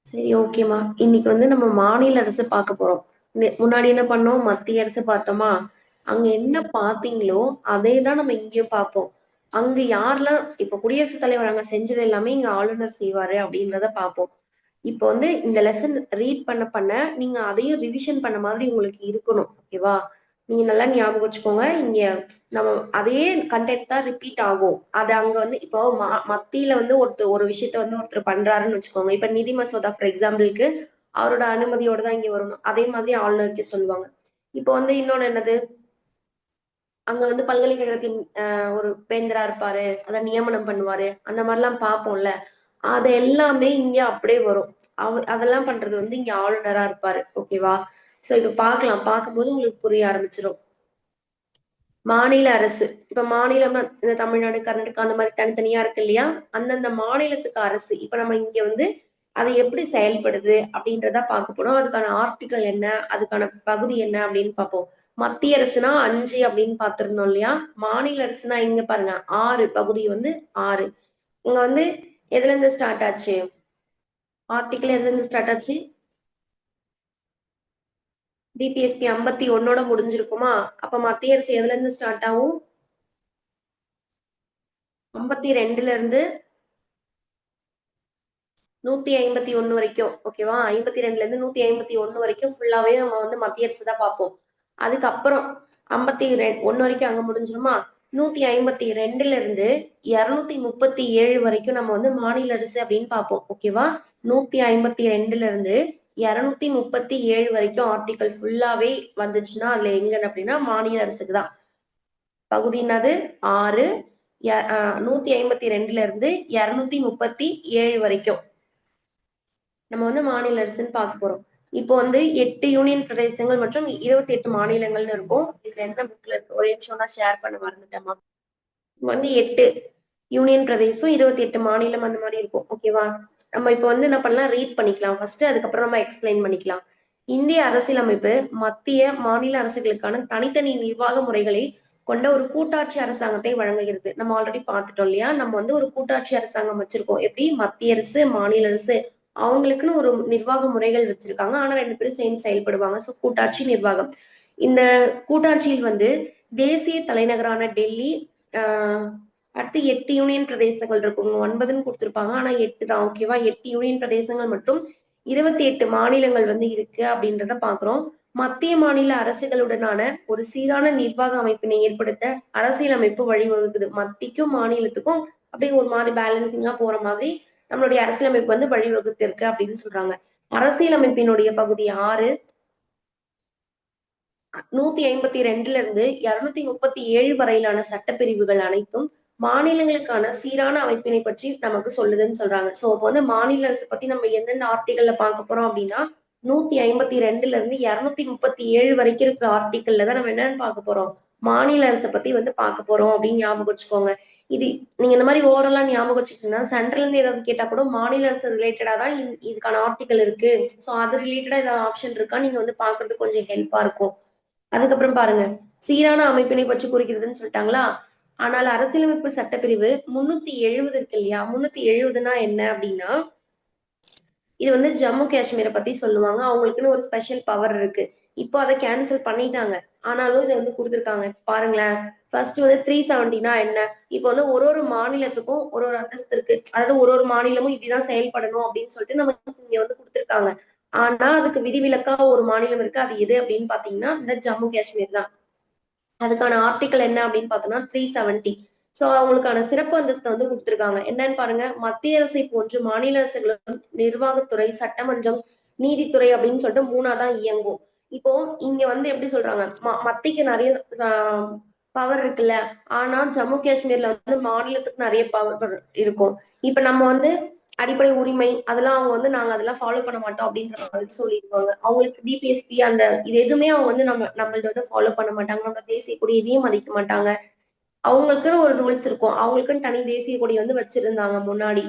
சரி, ஓகேம்மா. இன்னைக்கு வந்து நம்ம மாநில அரசு பார்க்க போறோம். முன்னாடி என்ன பண்ணோம்? மத்திய அரசு பார்த்தோமா? அங்க என்ன பார்த்தீங்களோ, அதே தான் நம்ம இங்கேயும் பார்ப்போம். அங்க யாரெல்லாம் இப்ப குடியரசுத் தலைவர் அங்க செஞ்சது எல்லாமே இங்க ஆளுநர் செய்வாரு அப்படின்றத பார்ப்போம். இப்போ வந்து இந்த லெசன் ரீட் பண்ண, நீங்க அதையும் ரிவிஷன் பண்ண மாதிரி உங்களுக்கு இருக்கணும். ஓகேவா? நீங்க நல்லா ஞாபகம் வச்சுக்கோங்க. இங்க நம்ம அதே கன்டென்ட் தான் ரிப்பீட் ஆகும். அது அங்க வந்து இப்போ மத்தியில வந்து ஒரு விஷயத்த வந்து ஒருத்தர் பண்றாருன்னு வச்சுக்கோங்க. இப்ப நிதி மசோதா ஃபார் எக்ஸாம்பிள்க்கு அவரோட அனுமதியோட தான் இங்க வரணும். அதே மாதிரி ஆளுநருக்கு சொல்லுவாங்க. இப்போ வந்து இன்னொன்னு என்னது? அங்க வந்து பல்கலைக்கழகத்தின் ஒரு வேந்தரா இருப்பாரு. அத நியமனம் பண்ணுவாரு. அந்த மாரிலாம் பார்ப்போம்ல. அது எல்லாமே இங்க அப்படியே வரும். அதெல்லாம் பண்றது வந்து இங்க ஆளுநரா இருப்பாரு. ஓகேவா? சோ இப்ப பார்க்கலாம். பார்க்கும்போது உங்களுக்கு புரிய ஆரம்பிச்சுரும். மாநில அரசு. இப்ப மாநிலம்னா இந்த தமிழ்நாடு, கர்நாடகா அந்த மாரி தனித்தனியா இருக்கு இல்லையா? அந்தந்த மாநிலத்துக்கு அரசு. இப்ப நம்ம இங்க வந்து அது எப்படி செயல்படுது அப்படின்றத பார்க்க போறோம். அதுக்கான ஆர்டிகள் என்ன? அதுக்கான பகுதி என்ன அப்படின்னு பார்ப்போம். மத்திய அரசுனா 5 அப்படின்னு பார்த்திருந்தோம் இல்லையா? மாநில அரசுனா இங்க பாருங்க 6 பகுதி வந்து 6. இங்க வந்து எதுலருந்து ஸ்டார்ட் ஆச்சு? ஆர்டிகிள் எதுலருந்து ஸ்டார்ட் ஆச்சு? டிபிஎஸ்பி 51ஓட முடிஞ்சிருக்குமா? அப்ப மத்திய அரசு எதுலருந்து ஸ்டார்ட் ஆகும்? 52ல இருந்து 151 வரைக்கும். ஓகேவா? 52ல இருந்து 151 வரைக்கும் ஃபுல்லாவே நம்ம வந்து மத்திய அரசு தான் பார்ப்போம். அதுக்கப்புறம் 51 வரைக்கும் அங்க முடிஞ்சிருமா? 152ல இருந்து 237 வரைக்கும் நம்ம வந்து மாநில அரசு அப்படின்னு பார்ப்போம். ஓகேவா? 152ல இருந்து 237 வரைக்கும் ஆர்டிகல் ஃபுல்லாவே வந்துச்சுன்னா, அதுல எங்க அப்படின்னா மாநில அரசுக்கு தான். பகுதி என்னது? 6 152ல இருந்து 237 வரைக்கும். நம்ம வந்து மாநில அரசுன்னு பார்க்க போறோம். இப்போ வந்து 8 யூனியன் பிரதேசங்கள் மற்றும் 28 மாநிலங்கள்னு இருக்கும். இதுல என்ன புக்ல இருக்கு? ஒரே நிமிஷம் நான் ஷேர் பண்ண மறந்துட்டேன்மா. வந்து 8 யூனியன் பிரதேசம், 28 மாநிலம் அந்த மாரி இருக்கும். ஓகேவா? நம்ம இப்போ வந்து என்ன பண்ணலாம்? ரீட் பண்ணிக்கலாம் ஃபர்ஸ்ட். அதுக்கப்புறம் நம்ம எக்ஸ்பிளைன் பண்ணிக்கலாம். இந்திய அரசியலமைப்பு மத்திய, மாநில அரசுகளுக்கான தனித்தனி நிர்வாக முறைகளை கொண்ட ஒரு கூட்டாட்சி அரசாங்கத்தை வழங்குகிறது. நம்ம ஆல்ரெடி பார்த்துட்டோம் இல்லையா? நம்ம வந்து ஒரு கூட்டாட்சி அரசாங்கம் வச்சிருக்கோம். எப்படி? மத்திய அரசு, மாநில அரசு அவங்களுக்குன்னு ஒரு நிர்வாக முறைகள் வச்சிருக்காங்க. ஆனா 2 பேரும் சேர்ந்து செயல்படுவாங்க. ஸோ கூட்டாட்சி, நிர்வாகம். இந்த கூட்டாட்சியில் வந்து தேசிய தலைநகரான டெல்லி, ஆ அடுத்து 8 யூனியன் பிரதேசங்கள் இருக்கும். 9ன்னு குடுத்திருப்பாங்க. ஆனா 8 தான். ஓகேவா? 8 யூனியன் பிரதேசங்கள் மற்றும் 28 மாநிலங்கள் வந்து இருக்கு அப்படின்றத பார்க்குறோம். மத்திய மாநில அரசுகளுடனான ஒரு சீரான நிர்வாக அமைப்பினை ஏற்படுத்த அரசியலமைப்பு வழிவகுக்குது. மத்திக்கும், மாநிலத்துக்கும் அப்படியே ஒரு மாரி பேலன்சிங்கா போற மாதிரி நம்மளுடைய அரசியலமைப்பு வந்து வழிவகுத்திருக்கு அப்படின்னு சொல்றாங்க. அரசியலமைப்பினுடைய பகுதி 6 152ல இருந்து 237 வரையிலான சட்டப்பிரிவுகள் அனைத்தும் மாநிலங்களுக்கான சீரான அமைப்பினை பற்றி நமக்கு சொல்லுதுன்னு சொல்றாங்க. சோ அப்போ வந்து மாநில அரசு பத்தி நம்ம எந்தெந்த ஆர்டிகல்ல பார்க்க போறோம் அப்படின்னா 152ல இருந்து 237 வரைக்கும் இருக்கிற ஆர்டிகல்ல தான் நம்ம என்னன்னு பார்க்க போறோம்? மாநில அரசை பத்தி வந்து பார்க்க போறோம் அப்படின்னு ஞாபகம் வச்சுக்கோங்க. இது நீங்க இந்த மாதிரி ஓரலா ஞாபகம் வச்சுக்கிட்டீங்கன்னா சென்ட்ரல் இருந்து ஏதாவது கேட்டா கூட மாநில அரசு ரிலேட்டடா தான் இதுக்கான ஆர்டிகல் இருக்கு. சோ அது ரிலேட்டடா ஏதாவது ஆப்ஷன் இருக்கா நீங்க வந்து பாக்குறதுக்கு கொஞ்சம் ஹெல்ப்பா இருக்கும். அதுக்கப்புறம் பாருங்க. சீரான அமைப்பினை பற்றி குறிக்கிறதுன்னு சொல்லிட்டாங்களா? ஆனால் அரசியலமைப்பு சட்டப்பிரிவு 370 இருக்கு இல்லையா? 370னா என்ன அப்டின்னா, இது வந்து ஜம்மு காஷ்மீர பத்தி சொல்லுவாங்க. அவங்களுக்குன்னு ஒரு ஸ்பெஷல் பவர் இருக்கு. இப்போ அத கேன்சல் பண்ணிட்டாங்க. ஆனாலும் இத வந்து குடுத்துருக்காங்க. பாருங்களேன். ஃபர்ஸ்ட் வந்து 370னா என்ன? இப்போ வந்து ஒரு ஒரு மாநிலத்துக்கும் ஒரு ஒரு அந்தஸ்து இருக்கு. அதாவது ஒரு ஒரு மாநிலமும் இப்படிதான் செயல்படணும் அப்படின்னு சொல்லிட்டு நமக்கு இங்க வந்து குடுத்துருக்காங்க. ஆனா அதுக்கு விதிவிலக்கா ஒரு மாநிலம் இருக்கு. அது எது அப்படின்னு பார்த்தீங்கன்னா, இந்த ஜம்மு காஷ்மீர் தான். அதுக்கான ஆர்டிக்கிள் என்ன அப்படின்னு பார்த்தோம்னா 370. சோ அவங்களுக்கான சிறப்பு அந்தஸ்து வந்து குடுத்துருக்காங்க. என்னன்னு பாருங்க. மத்திய அரசை போன்று மாநில அரசுகளும் நிர்வாகத்துறை, சட்டமன்றம், நீதித்துறை அப்படின்னு சொல்லிட்டு 3ஆ தான் இயங்கும். இப்போ இங்க வந்து எப்படி சொல்றாங்க? மத்திக்கு நெறைய அ பவர் இருக்குல்ல. ஆனா ஜம்மு காஷ்மீர்ல வந்து மாநிலத்துக்கு நெறைய பவர் இருக்கும். இப்ப நம்ம வந்து அடிப்படை உரிமை அதெல்லாம் அவங்க வந்து நாங்க அதெல்லாம் ஃபாலோ பண்ண மாட்டோம் அப்படின்ற மாதிரி சொல்லிருவாங்க. அவங்களுக்கு டிபிஎஸ்பி அந்த இது எதுவுமே அவங்க வந்து நம்மளது வந்து ஃபாலோ பண்ண மாட்டாங்க. நம்ம தேசிய கொடி இதையும் மதிக்க மாட்டாங்க. அவங்களுக்குன்னு ஒரு ரூல்ஸ் இருக்கும். அவங்களுக்குன்னு தனி தேசிய கொடி வந்து வச்சிருந்தாங்க முன்னாடி.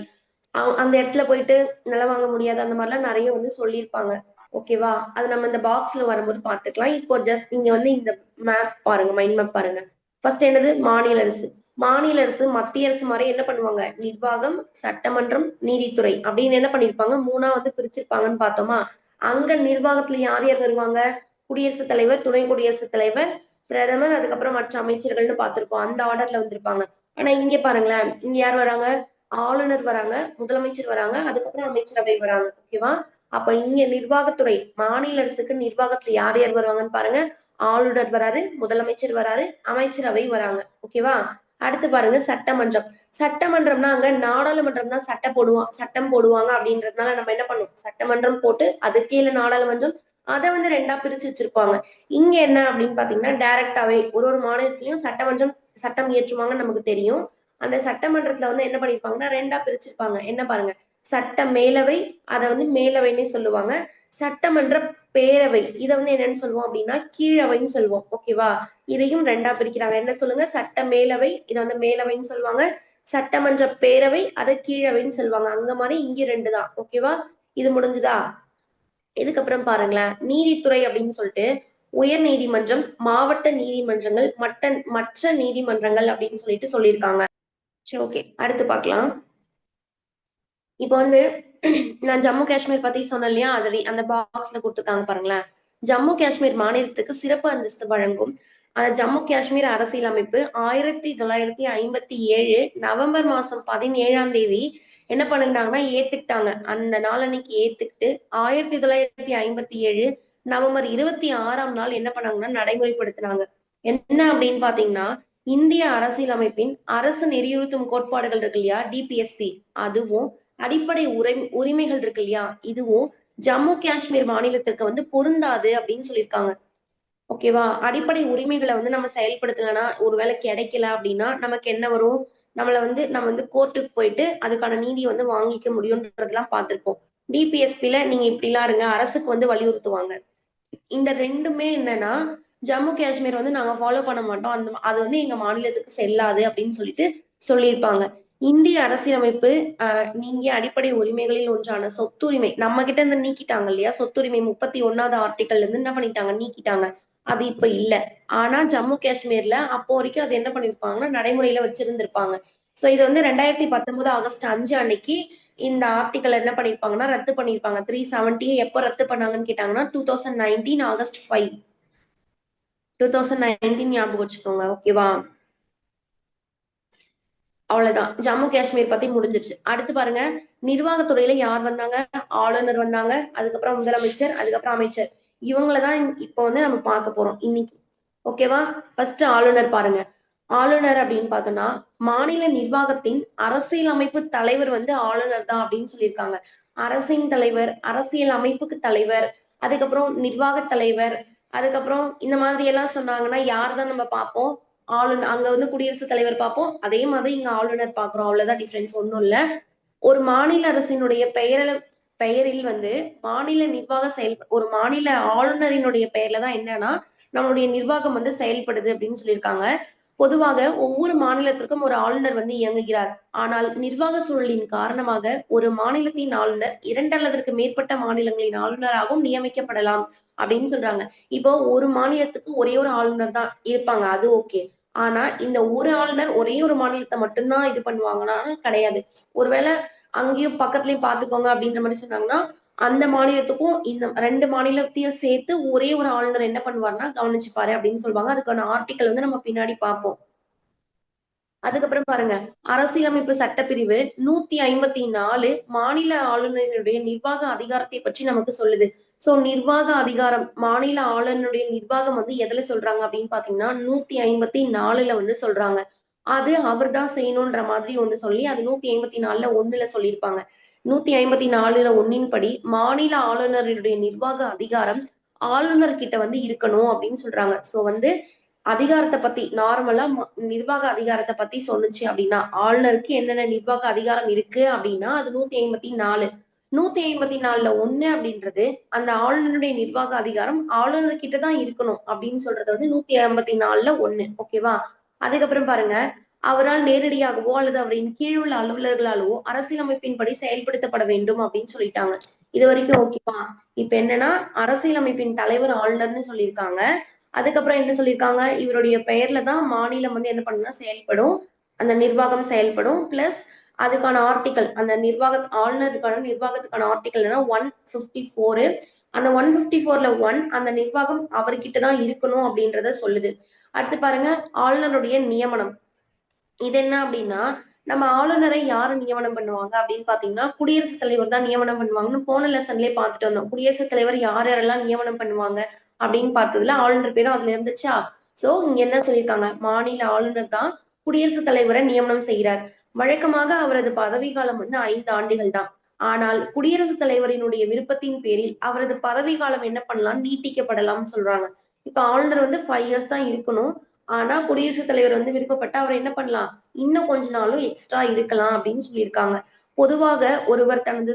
அந்த இடத்துல போயிட்டு நிலம் வாங்க முடியாது அந்த மாதிரிலாம் நெறைய வந்து சொல்லியிருப்பாங்க. ஓகேவா? அது நம்ம இந்த பாக்ஸ்ல வரும்போது பார்த்துக்கலாம். இப்போ ஜஸ்ட் நீங்க வந்து இந்த மேப் பாருங்க. மைண்ட் மேப் பாருங்க. ஃபர்ஸ்ட் என்னது? மாநில அரசு. மாநில அரசு மத்திய அரசு மாதிரி என்ன பண்ணுவாங்க, நிர்வாகம், சட்டமன்றம், நீதித்துறை அப்படின்னு என்ன பண்ணிருப்பாங்க, மூணா வந்து பிரிச்சிருப்பாங்கன்னு பார்த்தோமா. அங்க நிர்வாகத்துல யார் யார் வருவாங்க, குடியரசுத் தலைவர், துணை குடியரசுத் தலைவர், பிரதமர், அதுக்கப்புறம் மற்ற அமைச்சர்கள்னு பார்த்திருப்போம். அந்த ஆர்டர்ல வந்திருப்பாங்க. ஆனா இங்க பாருங்களேன், இங்க யார் வராங்க, ஆளுநர் வராங்க, முதலமைச்சர் வராங்க, அதுக்கப்புறம் அமைச்சரவை வராங்க. ஓகேவா. அப்ப இங்க நிர்வாகத்துறை, மாநில அரசுக்கு நிர்வாகத்துல யார் யார் வருவாங்கன்னு பாருங்க. ஆளுநர் வராரு, முதலமைச்சர் வராரு, அமைச்சரவை வராங்க. ஓகேவா. அடுத்து பாருங்க சட்டமன்றம். சட்டமன்றம்னா அங்க நாடாளுமன்றம் தான் சட்டம் போடுவாங்க அப்படின்றதுனால நம்ம என்ன பண்ணுவோம், சட்டமன்றம் போட்டு அது கீழே நாடாளுமன்றம், அதை வந்து ரெண்டா பிரிச்சு வச்சிருப்பாங்க. இங்க என்ன அப்படின்னு பாத்தீங்கன்னா டைரக்டாவே ஒரு ஒரு மாநிலத்திலயும் சட்டமன்றம் சட்டம் இயற்றுவாங்கன்னு நமக்கு தெரியும். அந்த சட்டமன்றத்துல வந்து என்ன பண்ணிருப்பாங்கன்னா ரெண்டா பிரிச்சிருப்பாங்க. என்ன பாருங்க, சட்ட மேலவை, அதை வந்து மேலவைன்னே சொல்லுவாங்க. சட்டமன்ற பேரவை, இதை வந்து என்னன்னு சொல்லுவோம் அப்படின்னா கீழவைன்னு சொல்லுவோம். ஓகேவா. இதையும் ரெண்டா பிரிக்கிறாங்க. என்ன சொல்லுங்க, சட்ட மேலவை, இதை வந்து மேலவைன்னு சொல்லுவாங்க. சட்டமன்ற பேரவை, அதை கீழவைன்னு சொல்லுவாங்க. அங்க மாதிரி இங்க ரெண்டு தான். ஓகேவா. இது முடிஞ்சுதா. இதுக்கப்புறம் பாருங்களேன், நீதித்துறை அப்படின்னு சொல்லிட்டு உயர் நீதிமன்றம், மாவட்ட நீதிமன்றங்கள், மற்ற நீதிமன்றங்கள் அப்படின்னு சொல்லிட்டு சொல்லியிருக்காங்க. சரி, ஓகே, அடுத்து பார்க்கலாம். இப்போ வந்து நான் ஜம்மு காஷ்மீர் பத்தி சொன்னேன் இல்லையா, அந்த பாக்ஸ்ல கொடுத்துருக்காங்க பாருங்களேன். ஜம்மு காஷ்மீர் மாநிலத்துக்கு சிறப்பு அந்தஸ்து வழங்கும் அந்த ஜம்மு காஷ்மீர் அரசியலமைப்பு 1957 நவம்பர் மாசம் 17ஆம் தேதி என்ன பண்ணிருந்தாங்கன்னா ஏத்துக்கிட்டாங்க. அந்த நாள் அன்னைக்கு ஏத்துக்கிட்டு 1957 நவம்பர் 26ஆம் நாள் என்ன பண்ணாங்கன்னா நடைமுறைப்படுத்தினாங்க. என்ன அப்படின்னு பாத்தீங்கன்னா, இந்திய அரசியலமைப்பின் அரசு நெறியுறுத்தும் கோட்பாடுகள் இருக்கு இல்லையா, டிபிஎஸ்பி, அதுவும் அடிப்படை உரிமைகள் இருக்கு இல்லையா, இதுவும் ஜம்மு காஷ்மீர் மாநிலத்திற்கு வந்து பொருந்தாது அப்படின்னு சொல்லியிருக்காங்க. ஓகேவா. அடிப்படை உரிமைகளை வந்து நம்ம செயல்படுத்தலைன்னா, ஒருவேளை கிடைக்கல அப்படின்னா நமக்கு என்ன வரும், நம்ம வந்து கோர்ட்டுக்கு போயிட்டு அதுக்கான நீதியை வந்து வாங்கிக்க முடியும்ன்றதெல்லாம் பார்த்திருப்போம். டிபிஎஸ்பில நீங்க இப்படிலாம் இருங்க, அரசுக்கு வந்து வலியுறுத்துவாங்க. இந்த ரெண்டுமே என்னன்னா, ஜம்மு காஷ்மீர் வந்து நாங்க ஃபாலோ பண்ண மாட்டோம், அது வந்து எங்க மாநிலத்துக்கு செல்லாது அப்படின்னு சொல்லிட்டு சொல்லியிருப்பாங்க. இந்திய அரசியலமைப்பு நீங்க அடிப்படை உரிமைகளில் ஒன்றான சொத்துரிமை நம்ம கிட்ட இருந்து நீக்கிட்டாங்க இல்லையா, சொத்துரிமை 31வது ஆர்டிக்கல்ல இருந்து என்ன பண்ணிட்டாங்க, நீக்கிட்டாங்க. அது இப்ப இல்ல. ஆனா ஜம்மு காஷ்மீர்ல அப்போ வரைக்கும் அது என்ன பண்ணிருப்பாங்கன்னா நடைமுறையில வச்சிருந்திருப்பாங்க. சோ இது வந்து 2019 ஆகஸ்ட் 5 அன்னைக்கு இந்த ஆர்டிக்கல் என்ன பண்ணிருப்பாங்கன்னா ரத்து பண்ணிருப்பாங்க. 370 எப்போ ரத்து பண்ணாங்கன்னு கேட்டாங்கன்னா 2019 ஆகஸ்ட் 5. 2019 ஞாபகம் வச்சுக்கோங்க. ஓகேவா. அவ்வளவுதான், ஜம்மு காஷ்மீர் பத்தி முடிஞ்சிருச்சு. அடுத்து பாருங்க, நிர்வாகத்துறையில யார் வந்தாங்க, ஆளுநர் வந்தாங்க, அதுக்கப்புறம் முதலமைச்சர், அதுக்கப்புறம் அமைச்சர். இவங்களதான் இப்போ வந்து நம்ம பார்க்க போறோம் இன்னைக்கு. ஓகேவா. ஃபர்ஸ்ட் ஆளுநர் பாருங்க. ஆளுநர் அப்படின்னு பார்த்தோம்னா மாநில நிர்வாகத்தின் அரசியல் தலைவர் வந்து ஆளுநர் தான் அப்படின்னு சொல்லியிருக்காங்க. அரசின் தலைவர், அரசியல் அமைப்புக்கு தலைவர், அதுக்கப்புறம் நிர்வாக தலைவர், அதுக்கப்புறம் இந்த மாதிரி எல்லாம் சொன்னாங்கன்னா யார் தான் நம்ம பார்ப்போம், ஆளுநர். அங்க வந்து குடியரசுத் தலைவர் பார்ப்போம், அதே மாதிரி இங்க ஆளுநர் பார்க்கிறோம். அவ்வளவுதான் டிஃபரன்ஸ், ஒன்றும் இல்ல. ஒரு மாநில அரசினுடைய பெயரில் வந்து மாநில நிர்வாக ஒரு மாநில ஆளுநரினுடைய பெயர்ல தான் என்னன்னா நம்மளுடைய நிர்வாகம் வந்து செயல்படுது அப்படின்னு சொல்லியிருக்காங்க. பொதுவாக ஒவ்வொரு மாநிலத்திற்கும் ஒரு ஆளுநர் வந்து இயங்குகிறார். ஆனால் நிர்வாக சூழலின் காரணமாக ஒரு மாநிலத்தின் ஆளுநர் 2 அல்லதற்கு மேற்பட்ட மாநிலங்களின் ஆளுநராகவும் நியமிக்கப்படலாம் அப்படின்னு சொல்றாங்க. இப்போ ஒரு மாநிலத்துக்கு ஒரே ஒரு ஆளுநர் தான் இருப்பாங்க, அது ஓகே. ஆனா இந்த ஒரு ஆளுநர் ஒரே ஒரு மாநிலத்தை மட்டும்தான் இது பண்ணுவாங்கன்னா கிடையாது. ஒருவேளை அங்கேயும் பக்கத்துலயும் பாத்துக்கோங்க அப்படின்ற மாதிரி சொன்னாங்கன்னா அந்த மாநிலத்துக்கும் இந்த 2 மாநிலத்தையும் சேர்த்து ஒரே ஒரு ஆளுநர் என்ன பண்ணுவாருன்னா கவனிச்சுப்பாரு அப்படின்னு சொல்லுவாங்க. அதுக்கான ஆர்டிக்கல் வந்து நம்ம பின்னாடி பார்ப்போம். அதுக்கப்புறம் பாருங்க, அரசியலமைப்பு சட்டப்பிரிவு 154 மாநில ஆளுநருடைய நிர்வாக அதிகாரத்தை பற்றி நமக்கு சொல்லுது. சோ நிர்வாக அதிகாரம், மாநில ஆளுநருடைய நிர்வாகம் வந்து எதுல சொல்றாங்க அப்படின்னு பாத்தீங்கன்னா 154ல வந்து சொல்றாங்க. அது அவர் தான் செய்யணும்ன்ற மாதிரி ஒண்ணு சொல்லி அது 154ல 1ல சொல்லியிருப்பாங்க. 154ல 1ன் படி மாநில ஆளுநருடைய நிர்வாக அதிகாரம் ஆளுநர் கிட்ட வந்து இருக்கணும் அப்படின்னு சொல்றாங்க. சோ வந்து அதிகாரத்தை பத்தி நார்மலா நிர்வாக அதிகாரத்தை பத்தி சொன்னுச்சு அப்படின்னா ஆளுநருக்கு என்னென்ன நிர்வாக அதிகாரம் இருக்கு அப்படின்னா அது 154. 154ல 1 அப்படின்றது அந்த ஆளுநருடைய நிர்வாக அதிகாரம் ஆளுநர் கிட்ட தான் இருக்கணும் அப்படின்னு சொல்றது வந்து 154ல 1. ஓகேவா. அதுக்கப்புறம் பாருங்க, அவரால் நேரடியாகவோ அல்லது அவரின் கீழ் உள்ள அலுவலர்களாலோ அரசியலமைப்பின்படி செயல்படுத்தப்பட வேண்டும் அப்படின்னு சொல்லிட்டாங்க. இது வரைக்கும் ஓகேவா. இப்ப என்னன்னா அரசியலமைப்பின் தலைவர் ஆளுநர்னு சொல்லியிருக்காங்க. அதுக்கப்புறம் என்ன சொல்லியிருக்காங்க, இவருடைய பெயர்ல தான் மாநிலம் வந்து என்ன பண்ணுன்னா செயல்படும். அந்த நிர்வாகம் செயல்படும். பிளஸ் அதுக்கான ஆர்டிக்கல், அந்த ஆளுநருக்கான நிர்வாகத்துக்கான ஆர்டிக்கல் 154. அந்த 154ல 1 அந்த நிர்வாகம் அவர்கிட்ட தான் இருக்கணும் அப்படின்றத சொல்லுது. அடுத்து பாருங்க, ஆளுநருடைய நியமனம். இது என்ன அப்படின்னா, நம்ம ஆளுநரை யாரு நியமனம் பண்ணுவாங்க அப்படின்னு பாத்தீங்கன்னா, குடியரசுத் தலைவர் தான் நியமனம் பண்ணுவாங்கன்னு போன லெசன்லயே பார்த்துட்டு வந்தோம். குடியரசுத் தலைவர் யாரெல்லாம் நியமனம் பண்ணுவாங்க அப்படின்னு பார்த்ததுல ஆளுநர் பேரும் அதுல இருந்துச்சா. சோ இங்க என்ன சொல்லியிருக்காங்க, மாநில ஆளுநர் தான் குடியரசுத் தலைவரை நியமனம் செய்கிறார். வழக்கமாக அவரது பதவி காலம் 5 ஆண்டுகள் தான். ஆனால் குடியரசுத் தலைவரினுடைய விருப்பத்தின் பேரில் அவரது பதவி காலம் என்ன பண்ணலாம், நீட்டிக்கப்படலாம்னு சொல்றாங்க. இப்ப ஆளுநர் 5 இயர்ஸ் தான் இருக்கணும். ஆனா குடியரசுத் தலைவர் விருப்பப்பட்டா அவர் என்ன பண்ணலாம், இன்னும் கொஞ்ச நாளும் எக்ஸ்ட்ரா இருக்கலாம் அப்படின்னு சொல்லியிருக்காங்க. பொதுவாக ஒருவர் தனது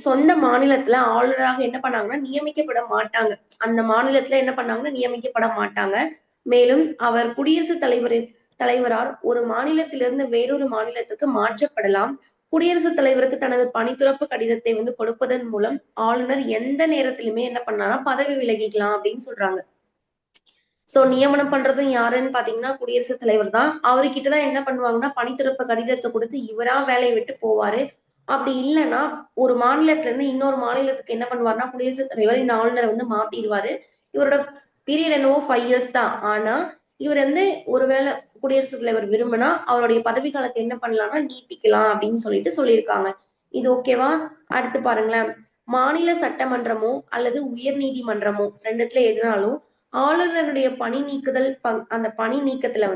சொந்த மாநிலத்துல ஆளுநராக என்ன பண்ணாங்கன்னா நியமிக்கப்பட மாட்டாங்க. அந்த மாநிலத்துல என்ன பண்ணாங்கன்னா நியமிக்கப்பட மாட்டாங்க. மேலும் அவர் குடியரசுத் தலைவரால் ஒரு மாநிலத்திலிருந்து வேறொரு மாநிலத்துக்கு மாற்றப்படலாம். குடியரசுத் தலைவருக்கு தனது பணித்துறப்பு கடிதத்தை கொடுப்பதன் மூலம் ஆளுநர் எந்த நேரத்திலுமே என்ன பண்ணலாம், பதவி விலகிக்கலாம் அப்படின்னு சொல்றாங்க. சோ நியமனம் பண்றதும் யாருன்னு பாத்தீங்கன்னா குடியரசுத் தலைவர் தான். அவர்கிட்டதான் என்ன பண்ணுவாங்கன்னா பணித்துறப்பு கடிதத்தை கொடுத்து இவரா வேலையை விட்டு போவாரு. அப்படி இல்லைன்னா ஒரு மாநிலத்துல இருந்து இன்னொரு மாநிலத்துக்கு என்ன பண்ணுவாருன்னா குடியரசுத் தலைவர் இந்த ஆளுநரை மாத்திடுவாரு. இவரோட பீரியட் என்னவோ 5 இயர்ஸ் தான். ஆனா இவர் ஒருவேளை குடியரசுத் தலைவர் விரும்பினா அவருடைய பதவி காலத்தை என்ன பண்ணலாம்னா நீட்டிக்கலாம் அப்படின்னு சொல்லியிருக்காங்க. இது ஓகேவா? அடுத்து பாருங்களேன், மாநில சட்டமன்றமோ அல்லது உயர் நீதிமன்றமோ ரெண்டுத்துல எதுனாலும் ஆளுநருடைய பணி நீக்குதல் அந்த பணி நீக்கத்துல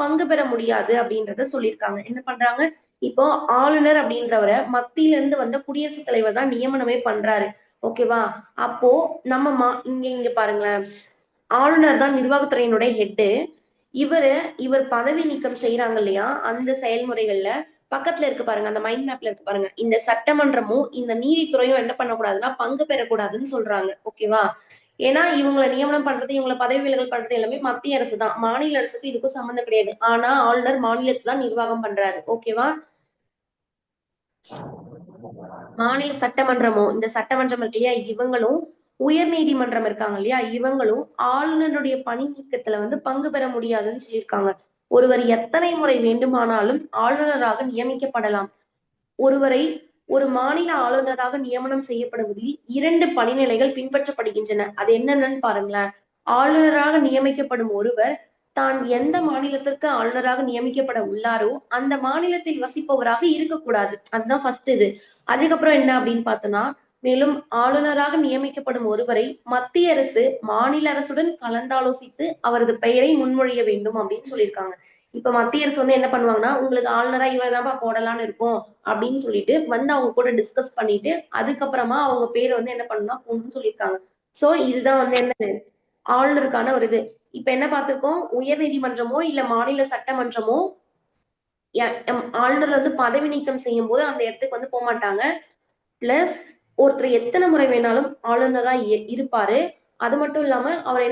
பங்கு பெற முடியாது அப்படின்றத சொல்லியிருக்காங்க. என்ன பண்றாங்க, இப்போ ஆளுநர் அப்படின்றவரை மத்தியில இருந்து குடியரசுத் தலைவர் தான் நியமனமே பண்றாரு. ஓகேவா? அப்போ நம்ம இங்க பாருங்களேன், ஆளுநர் தான் நிர்வாகத்துறையினுடைய ஹெட்டு. இவர் பதவி நீக்கம் செய்யறாங்க இல்லையா, அந்த செயல்முறைகள்ல பக்கத்துல இருக்கு பாருங்க, அந்த மைண்ட் மேப்ல இருக்கு பாருங்க, இந்த சட்டமன்றமும் இந்த நீதித்துறையும் என்ன பண்ணக்கூடாதுன்னா பங்கு பெறக்கூடாதுன்னு சொல்றாங்க. ஓகேவா? ஏன்னா இவங்களை நியமனம் பண்றது, இவங்களை பதவி விலகல் பண்றது எல்லாமே மத்திய அரசு தான். மாநில அரசுக்கு இதுக்கும் சம்மந்தம் கிடையாது. ஆனா ஆளுநர் மாநிலத்தை தான் நிர்வாகம் பண்றாரு. ஓகேவா? மாநில சட்டமன்றமோ, இந்த சட்டமன்றம் இருக்கு இல்லையா, இவங்களும் உயர் நீதிமன்றம் இருக்காங்க இல்லையா, இவங்களும் ஆளுநருடைய பணி நீக்கத்துல பங்கு பெற முடியாதுன்னு சொல்லியிருக்காங்க. ஒருவர் எத்தனை முறை வேண்டுமானாலும் ஆளுநராக நியமிக்கப்படலாம். ஒருவரை ஒரு மாநில ஆளுநராக நியமனம் செய்யப்படுவதில் 2 படிநிலைகள் பின்பற்றப்படுகின்றன. அது என்னென்னு பாருங்களேன். ஆளுநராக நியமிக்கப்படும் ஒருவர் தான் எந்த மாநிலத்திற்கு ஆளுநராக நியமிக்கப்பட உள்ளாரோ அந்த மாநிலத்தில் வசிப்பவராக இருக்கக்கூடாது. அதுதான் ஃபர்ஸ்ட் இது. அதுக்கப்புறம் என்ன அப்படின்னு பார்த்தோம்னா, மேலும் ஆளுநராக நியமிக்கப்படும் ஒருவரை மத்திய அரசு மாநில அரசுடன் கலந்தாலோசித்து அவரது பெயரை முன்மொழிய வேண்டும் அப்படின்னு சொல்லியிருக்காங்க. இப்ப மத்திய அரசு என்ன பண்ணுவாங்கன்னா, உங்களுக்கு ஆளுநரா இவர்தான்ப்பா போடலான்னு இருக்கும் அப்படின்னு சொல்லிட்டு அவங்க கூட டிஸ்கஸ் பண்ணிட்டு அதுக்கப்புறமா அவங்க பேரை என்ன பண்ணணும்னா போடணும்னு சொல்லியிருக்காங்க. சோ இதுதான் என்னது, ஆளுநருக்கான ஒரு இது. இப்ப என்ன பார்த்திருக்கோம், உயர் நீதிமன்றமோ இல்ல மாநில சட்டமன்றமோ ஆளுநர் பதவி நீக்கம் செய்யும் போது அந்த இடத்துக்கு போக மாட்டாங்க. பிளஸ் ஒருத்தர் எத்தனை முறை வேணாலும் ஆளுநரா இருப்பாரு. அது மட்டும் இல்லாம அவர்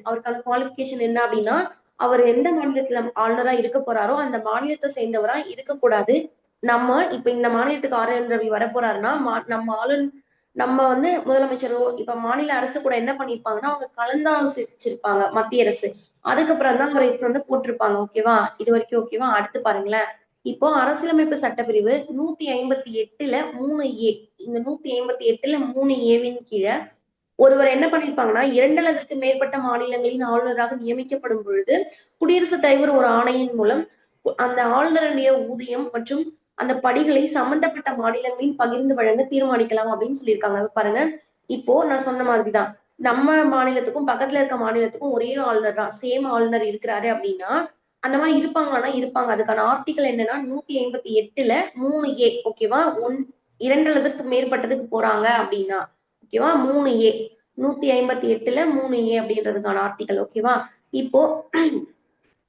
அவருக்கான குவாலிபிகேஷன் என்ன அப்படின்னா, அவர் எந்த மாநிலத்துல ஆளுநரா இருக்க போறாரோ அந்த மாநிலத்தை சேர்ந்தவரா இருக்கக்கூடாது. நம்ம இப்ப இந்த மாநிலத்துக்கு ஆர்.என். ரவி வரப்போறாருன்னா நம்ம முதலமைச்சரோ இப்ப மாநில அரசு கூட என்ன பண்ணிருப்பாங்கன்னா அவங்க கலந்தாலோசிச்சிருப்பாங்க மத்திய அரசு. அதுக்கப்புறம் தான் அவரை போட்டிருப்பாங்க. ஓகேவா? இது வரைக்கும் ஓகேவா? அடுத்து பாருங்களேன். இப்போ அரசியலமைப்பு சட்டப்பிரிவு 158ல 3A, இந்த 158ல 3Aவின் கீழே ஒருவர் என்ன பண்ணிருப்பாங்கன்னா 2 அல்லது மேற்பட்ட மாநிலங்களின் ஆளுநராக நியமிக்கப்படும் பொழுது குடியரசுத் தலைவர் ஒரு ஆணையின் மூலம் அந்த ஆளுநருடைய ஊதியம் மற்றும் அந்த படிகளை சம்பந்தப்பட்ட மாநிலங்களின் பகிர்ந்து வழங்க தீர்மானிக்கலாம் அப்படின்னு சொல்லியிருக்காங்க. பாருங்க, இப்போ நான் சொன்ன மாதிரிதான் நம்ம மாநிலத்துக்கும் பக்கத்துல இருக்க மாநிலத்துக்கும் ஒரே ஆளுநர் தான், சேம் ஆளுநர் இருக்கிறாரு அப்படின்னா அந்த மாதிரி இருப்பாங்கன்னா இருப்பாங்க. அதுக்கான ஆர்டிகல் என்னன்னா 158ல 3A. ஓகேவா? 2 அல்லது மேற்பட்டதுக்கு போறாங்க அப்படின்னா ஓகேவா, 3A 158ல 3A அப்படின்றதுக்கான ஆர்டிகல். ஓகேவா? இப்போ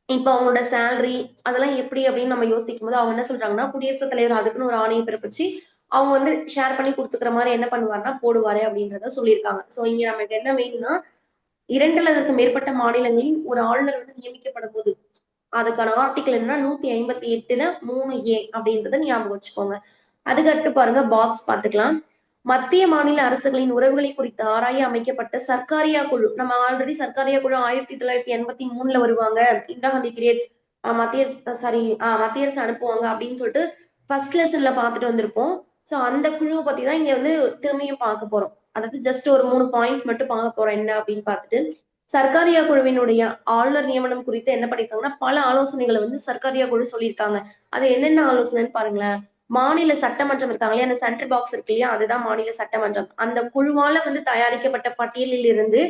இப்ப அவங்களோட சேலரி அதெல்லாம் எப்படி அப்படின்னு நம்ம யோசிக்கும் போது அவங்க என்ன சொல்றாங்கன்னா, குடியரசுத் தலைவர் அதுக்குன்னு ஒரு ஆணையம் பிறப்பிச்சு அவங்க ஷேர் பண்ணி கொடுத்துக்கிற மாதிரி என்ன பண்ணுவாருன்னா போடுவாரு அப்படின்றத சொல்லியிருக்காங்க. சோ இங்க நமக்கு என்ன வேணும்னா, 2 அல்லது மேற்பட்ட மாநிலங்களில் ஒரு ஆளுநர் நியமிக்கப்படும் போது அதுக்கான ஆர்டிகல் என்ன, 158ல 3A அப்படின்றத ஞாபகம் வச்சுக்கோங்க. அதுக்கடுத்து பாருங்க, பாக்ஸ் பாத்துக்கலாம். மத்திய மாநில அரசுகளின் உறவுகளை குறித்து ஆராய அமைக்கப்பட்ட சர்க்காரியா குழு. நம்ம ஆல்ரெடி சர்க்காரியா குழு 1983ல வருவாங்க, இந்திரா காந்தி பீரியட். மத்திய சாரி மத்திய அரசு அனுப்புவாங்க அப்படின்னு சொல்லிட்டு ஃபர்ஸ்ட் லெசன்ல பார்த்துட்டு வந்திருப்போம். ஸோ அந்த குழுவை பத்தி தான் இங்க வந்து திரும்பியும் பார்க்க போறோம். அதாவது ஜஸ்ட் ஒரு 3 பாயிண்ட் மட்டும் பார்க்க போறோம் என்ன அப்படின்னு பார்த்துட்டு, சர்க்காரியா குழுவினுடைய ஆளுநர் நியமனம் குறித்து என்ன பண்ணியிருக்காங்கன்னா, பல ஆலோசனைகளை வந்து சர்க்காரியா குழு சொல்லியிருக்காங்க. அது என்னென்ன ஆலோசனைன்னு பாருங்களேன். மாநில சட்டமன்றம் இருக்காங்க இல்லையா, அந்த சென்ட்ரல் பாக்ஸ் இருக்கு இல்லையா, அதுதான் மாநில சட்டமன்றம். அந்த குழுவால வந்து தயாரிக்கப்பட்ட பட்டியலில் இருந்து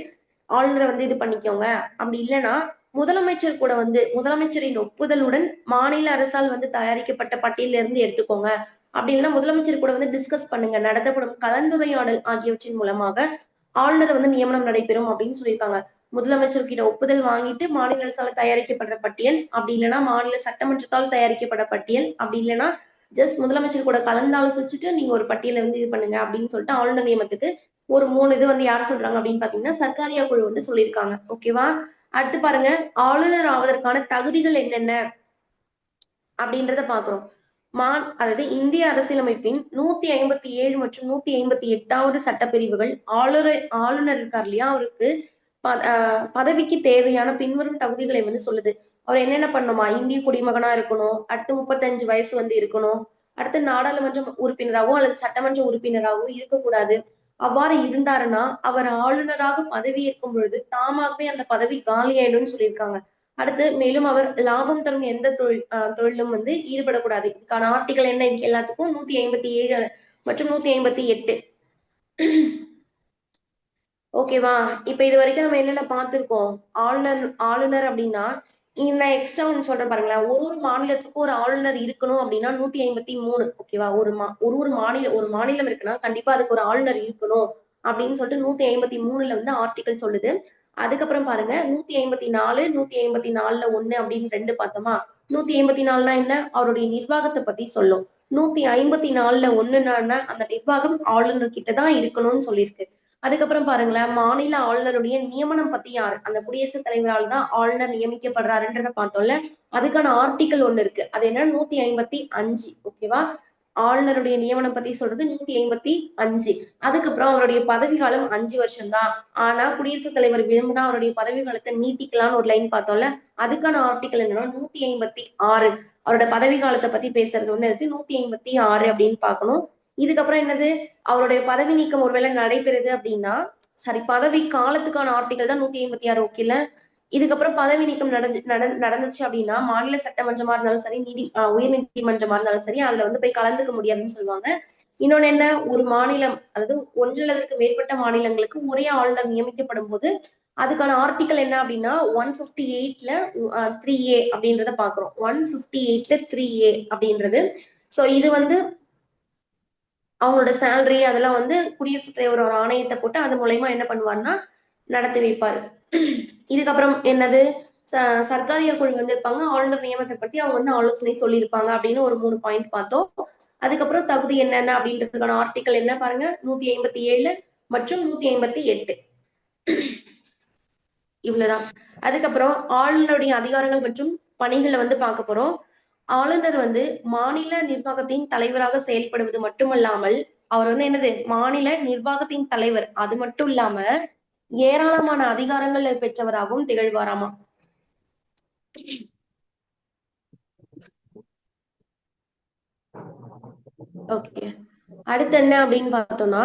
ஆளுநரை வந்து இது பண்ணிக்கோங்க. அப்படி இல்லைன்னா முதலமைச்சர் கூட வந்து முதலமைச்சரின் ஒப்புதலுடன் மாநில அரசால் வந்து தயாரிக்கப்பட்ட பட்டியலில் இருந்து எடுத்துக்கோங்க. அப்படி இல்லைன்னா முதலமைச்சர் கூட வந்து டிஸ்கஸ் பண்ணுங்க. நடத்தப்படும் கலந்துரையாடல் ஆகியவற்றின் மூலமாக ஆளுநர் வந்து நியமனம் நடைபெறும் அப்படின்னு சொல்லியிருக்காங்க. முதலமைச்சர் கிட்ட ஒப்புதல் வாங்கிட்டு மாநில அரசால் தயாரிக்கப்படுற பட்டியல், அப்படி இல்லைன்னா மாநில சட்டமன்றத்தால் தயாரிக்கப்பட்ட பட்டியல், அப்படி இல்லைன்னா ஜஸ்ட் முதலமைச்சர் கூட கலந்து ஆலோசிச்சுட்டு நீங்க ஒரு பட்டியலை வந்து இது பண்ணுங்க அப்படின்னு சொல்லிட்டு ஆளுநர் நியமனத்துக்கு ஒரு 3 இது வந்து யார் சொல்றாங்க அப்படின்னு பாத்தீங்கன்னா சர்க்காரியா குழு வந்து சொல்லியிருக்காங்க. ஓகேவா? அடுத்து பாருங்க, ஆளுநர் ஆவதற்கான தகுதிகள் என்னென்ன அப்படின்றத பாக்குறோம். அதாவது இந்திய அரசியலமைப்பின் 157 மற்றும் 158வது சட்டப்பிரிவுகள் ஆளுநர் இருக்கார் இல்லையா, அவருக்கு பதவிக்கு தேவையான பின்வரும் தகுதிகளை வந்து சொல்லுது. அவர் என்னென்ன பண்ணணுமா? இந்திய குடிமகனா இருக்கணும், அடுத்து 35 வயசு வந்து இருக்கணும், அடுத்து நாடாளுமன்ற உறுப்பினராகவோ அல்லது சட்டமன்ற உறுப்பினராகவோ இருக்கக்கூடாது. அவ்வாறு இருந்தாருன்னா அவர் ஆளுநராக பதவியேற்கும் பொழுது தாமாகவே அந்த பதவி காலியாயிடும்னு சொல்லியிருக்காங்க. அடுத்து மேலும் அவர் லாபம் தரும் எந்த தொழிலும் வந்து ஈடுபடக்கூடாது. இதுக்கான ஆர்டிகல் என்ன? இதுக்கு எல்லாத்துக்கும் 157 மற்றும் 158. ஓகேவா? இப்ப இது வரைக்கும் நம்ம என்னென்ன பார்த்திருக்கோம்? ஆளுநர் ஆளுநர் அப்படின்னா நான் எக்ஸ்ட்ரா ஒண்ணு சொல்றேன் பாருங்களேன். ஒரு ஒரு மாநிலத்துக்கும் ஒரு ஆளுநர் இருக்கணும் அப்படின்னா 153. ஓகேவா? ஒரு மாநிலம் இருக்குன்னா கண்டிப்பா அதுக்கு ஒரு ஆளுநர் இருக்கணும் அப்படின்னு சொல்லிட்டு 153ல வந்து ஆர்டிகல் சொல்லுது. அதுக்கப்புறம் பாருங்க 154, 154ல 1 அப்படின்னு 2 பார்த்தோமா? 154னா என்ன? அவருடைய நிர்வாகத்தை பத்தி சொல்லும். 154ல 1னா அந்த நிர்வாகம் ஆளுநர் கிட்ட தான் இருக்கணும்னு சொல்லியிருக்கு. அதுக்கப்புறம் பாருங்களேன், மாநில ஆளுநருடைய நியமனம் பத்தி யாரு? அந்த குடியரசுத் தலைவரால் தான் ஆளுநர் நியமிக்கப்படுறாருன்றத பார்த்தோம்ல. அதுக்கான ஆர்டிக்கல் ஒண்ணு இருக்கு. அது என்ன? 155. ஓகேவா? ஆளுநருடைய நியமனம் பத்தி சொல்றது 155. அதுக்கப்புறம் அவருடைய பதவி காலம் 5 வருஷம் தான். ஆனா குடியரசுத் தலைவர் விரும்பினா அவருடைய பதவி காலத்தை நீட்டிக்கலாம்னு ஒரு லைன் பார்த்தோம்ல. அதுக்கான ஆர்டிக்கல் என்னன்னா 156. அவரோட பதவி காலத்தை பத்தி பேசுறது ஒண்ணு இருக்கு. 156 அப்படின்னு பார்க்கணும். இதுக்கப்புறம் என்னது? அவருடைய பதவி நீக்கம் ஒருவேளை நடைபெறுது அப்படின்னா, சாரி, பதவி காலத்துக்கான ஆர்டிகல் தான் 156. ஓகேல? இதுக்கப்புறம் பதவி நீக்கம் நடந்துச்சு அப்படின்னா மாநில சட்டமன்றமா இருந்தாலும் சரி, உயர் நீதிமன்றமா இருந்தாலும் சரி, அதுல வந்து போய் கலந்துக்க முடியாதுன்னு சொல்லுவாங்க. இன்னொன்னு என்ன? ஒரு மாநிலம், அதாவது ஒன்றில் அதற்கு மேற்பட்ட மாநிலங்களுக்கு ஒரே ஆளுநர் நியமிக்கப்படும் போது அதுக்கான ஆர்டிகல் என்ன அப்படின்னா 158ல 3A அப்படின்றத பாக்குறோம். 158ல 3A அப்படின்றது. சோ இது வந்து அவங்களோட சேலரி அதெல்லாம் வந்து குடியரசுத் தலைவர் ஒரு ஆணையத்தை போட்டு அது மூலயமா என்ன பண்ணுவாருன்னா நடத்தி வைப்பாரு. இதுக்கப்புறம் என்னது? சர்க்காரிய குழு வந்து இருப்பாங்க. ஆளுநர் நியமனத்தை பத்தி அவங்க வந்து ஆலோசனை சொல்லியிருப்பாங்க அப்படின்னு ஒரு 3 பாயிண்ட் பார்த்தோம். அதுக்கப்புறம் தகுதி என்னென்ன அப்படின்றதுக்கான ஆர்டிக்கல் என்ன பாருங்க, 157 மற்றும் 158. இவ்வளவுதான். அதுக்கப்புறம் ஆளுநருடைய அதிகாரங்கள் மற்றும் பணிகளை வந்து பார்க்க போறோம். ஆளுநர் வந்து மாநில நிர்வாகத்தின் தலைவராக செயல்படுவது மட்டுமல்லாமல் அவர் வந்து என்னது? மாநில நிர்வாகத்தின் தலைவர். அது மட்டும் இல்லாம ஏராளமான அதிகாரங்கள் பெற்றவராகவும் திகழ்வாராமா. ஓகே. அடுத்து என்ன அப்படின்னு பார்த்தோம்னா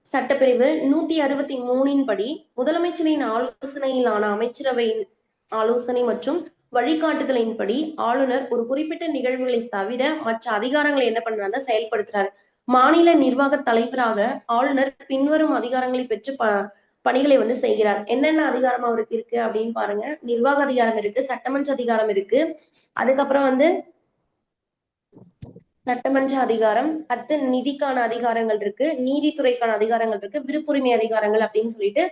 சட்டப்பிரிவு 163 படி முதலமைச்சரின் ஆலோசனையிலான அமைச்சரவையின் ஆலோசனை மற்றும் வழிகாட்டுதலின்படி ஆளுநர் ஒரு குறிப்பிட்ட நிகழ்வுகளை தவிர மற்ற அதிகாரங்களை என்ன பண்றாருன்னா செயல்படுத்துறாரு. மாநில நிர்வாக தலைவராக ஆளுநர் பின்வரும் அதிகாரங்களை பெற்று பணிகளை வந்து செய்கிறார். என்னென்ன அதிகாரம் அவருக்கு இருக்கு அப்படின்னு பாருங்க. நிர்வாக அதிகாரம் இருக்கு, சட்டமன்ற அதிகாரம் இருக்கு, அதுக்கப்புறம் வந்து சட்டமன்ற அதிகாரம், அடுத்து நிதிக்கான அதிகாரங்கள் இருக்கு, நீதித்துறைக்கான அதிகாரங்கள் இருக்கு, விருப்புரிமை அதிகாரங்கள் அப்படின்னு சொல்லிட்டு,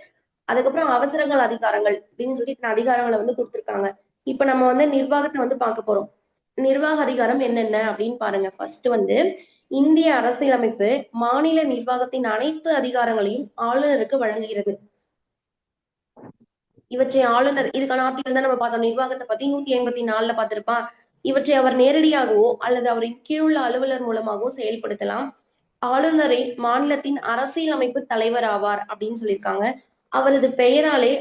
அதுக்கப்புறம் அவசரங்கள் அதிகாரங்கள் அப்படின்னு சொல்லி அதிகாரங்களை வந்து கொடுத்திருக்காங்க. இப்ப நம்ம வந்து நிர்வாகத்தை வந்து பார்க்க போறோம். நிர்வாக அதிகாரம் என்னென்ன அப்படின்னு பாருங்க. ஃபர்ஸ்ட் வந்து இந்திய அரசியலமைப்பு மாநில நிர்வாகத்தின் அனைத்து அதிகாரங்களையும் ஆளுநருக்கு வழங்குகிறது. இவற்றை ஆளுநர் இதுக்கான ஆர்டிகல் தான் நம்ம பார்த்தோம். நிர்வாகத்தை பத்தி 154ல பார்த்திருப்பான். இவற்றை அவர் நேரடியாகவோ அல்லது அவரின் கீழுள்ள அலுவலர் மூலமாகவோ செயல்படுத்தலாம். ஆளுநரே மாநிலத்தின் அரசியலமைப்பு தலைவர் ஆவார் அப்படின்னு சொல்லியிருக்காங்க. அவரது பெயராலே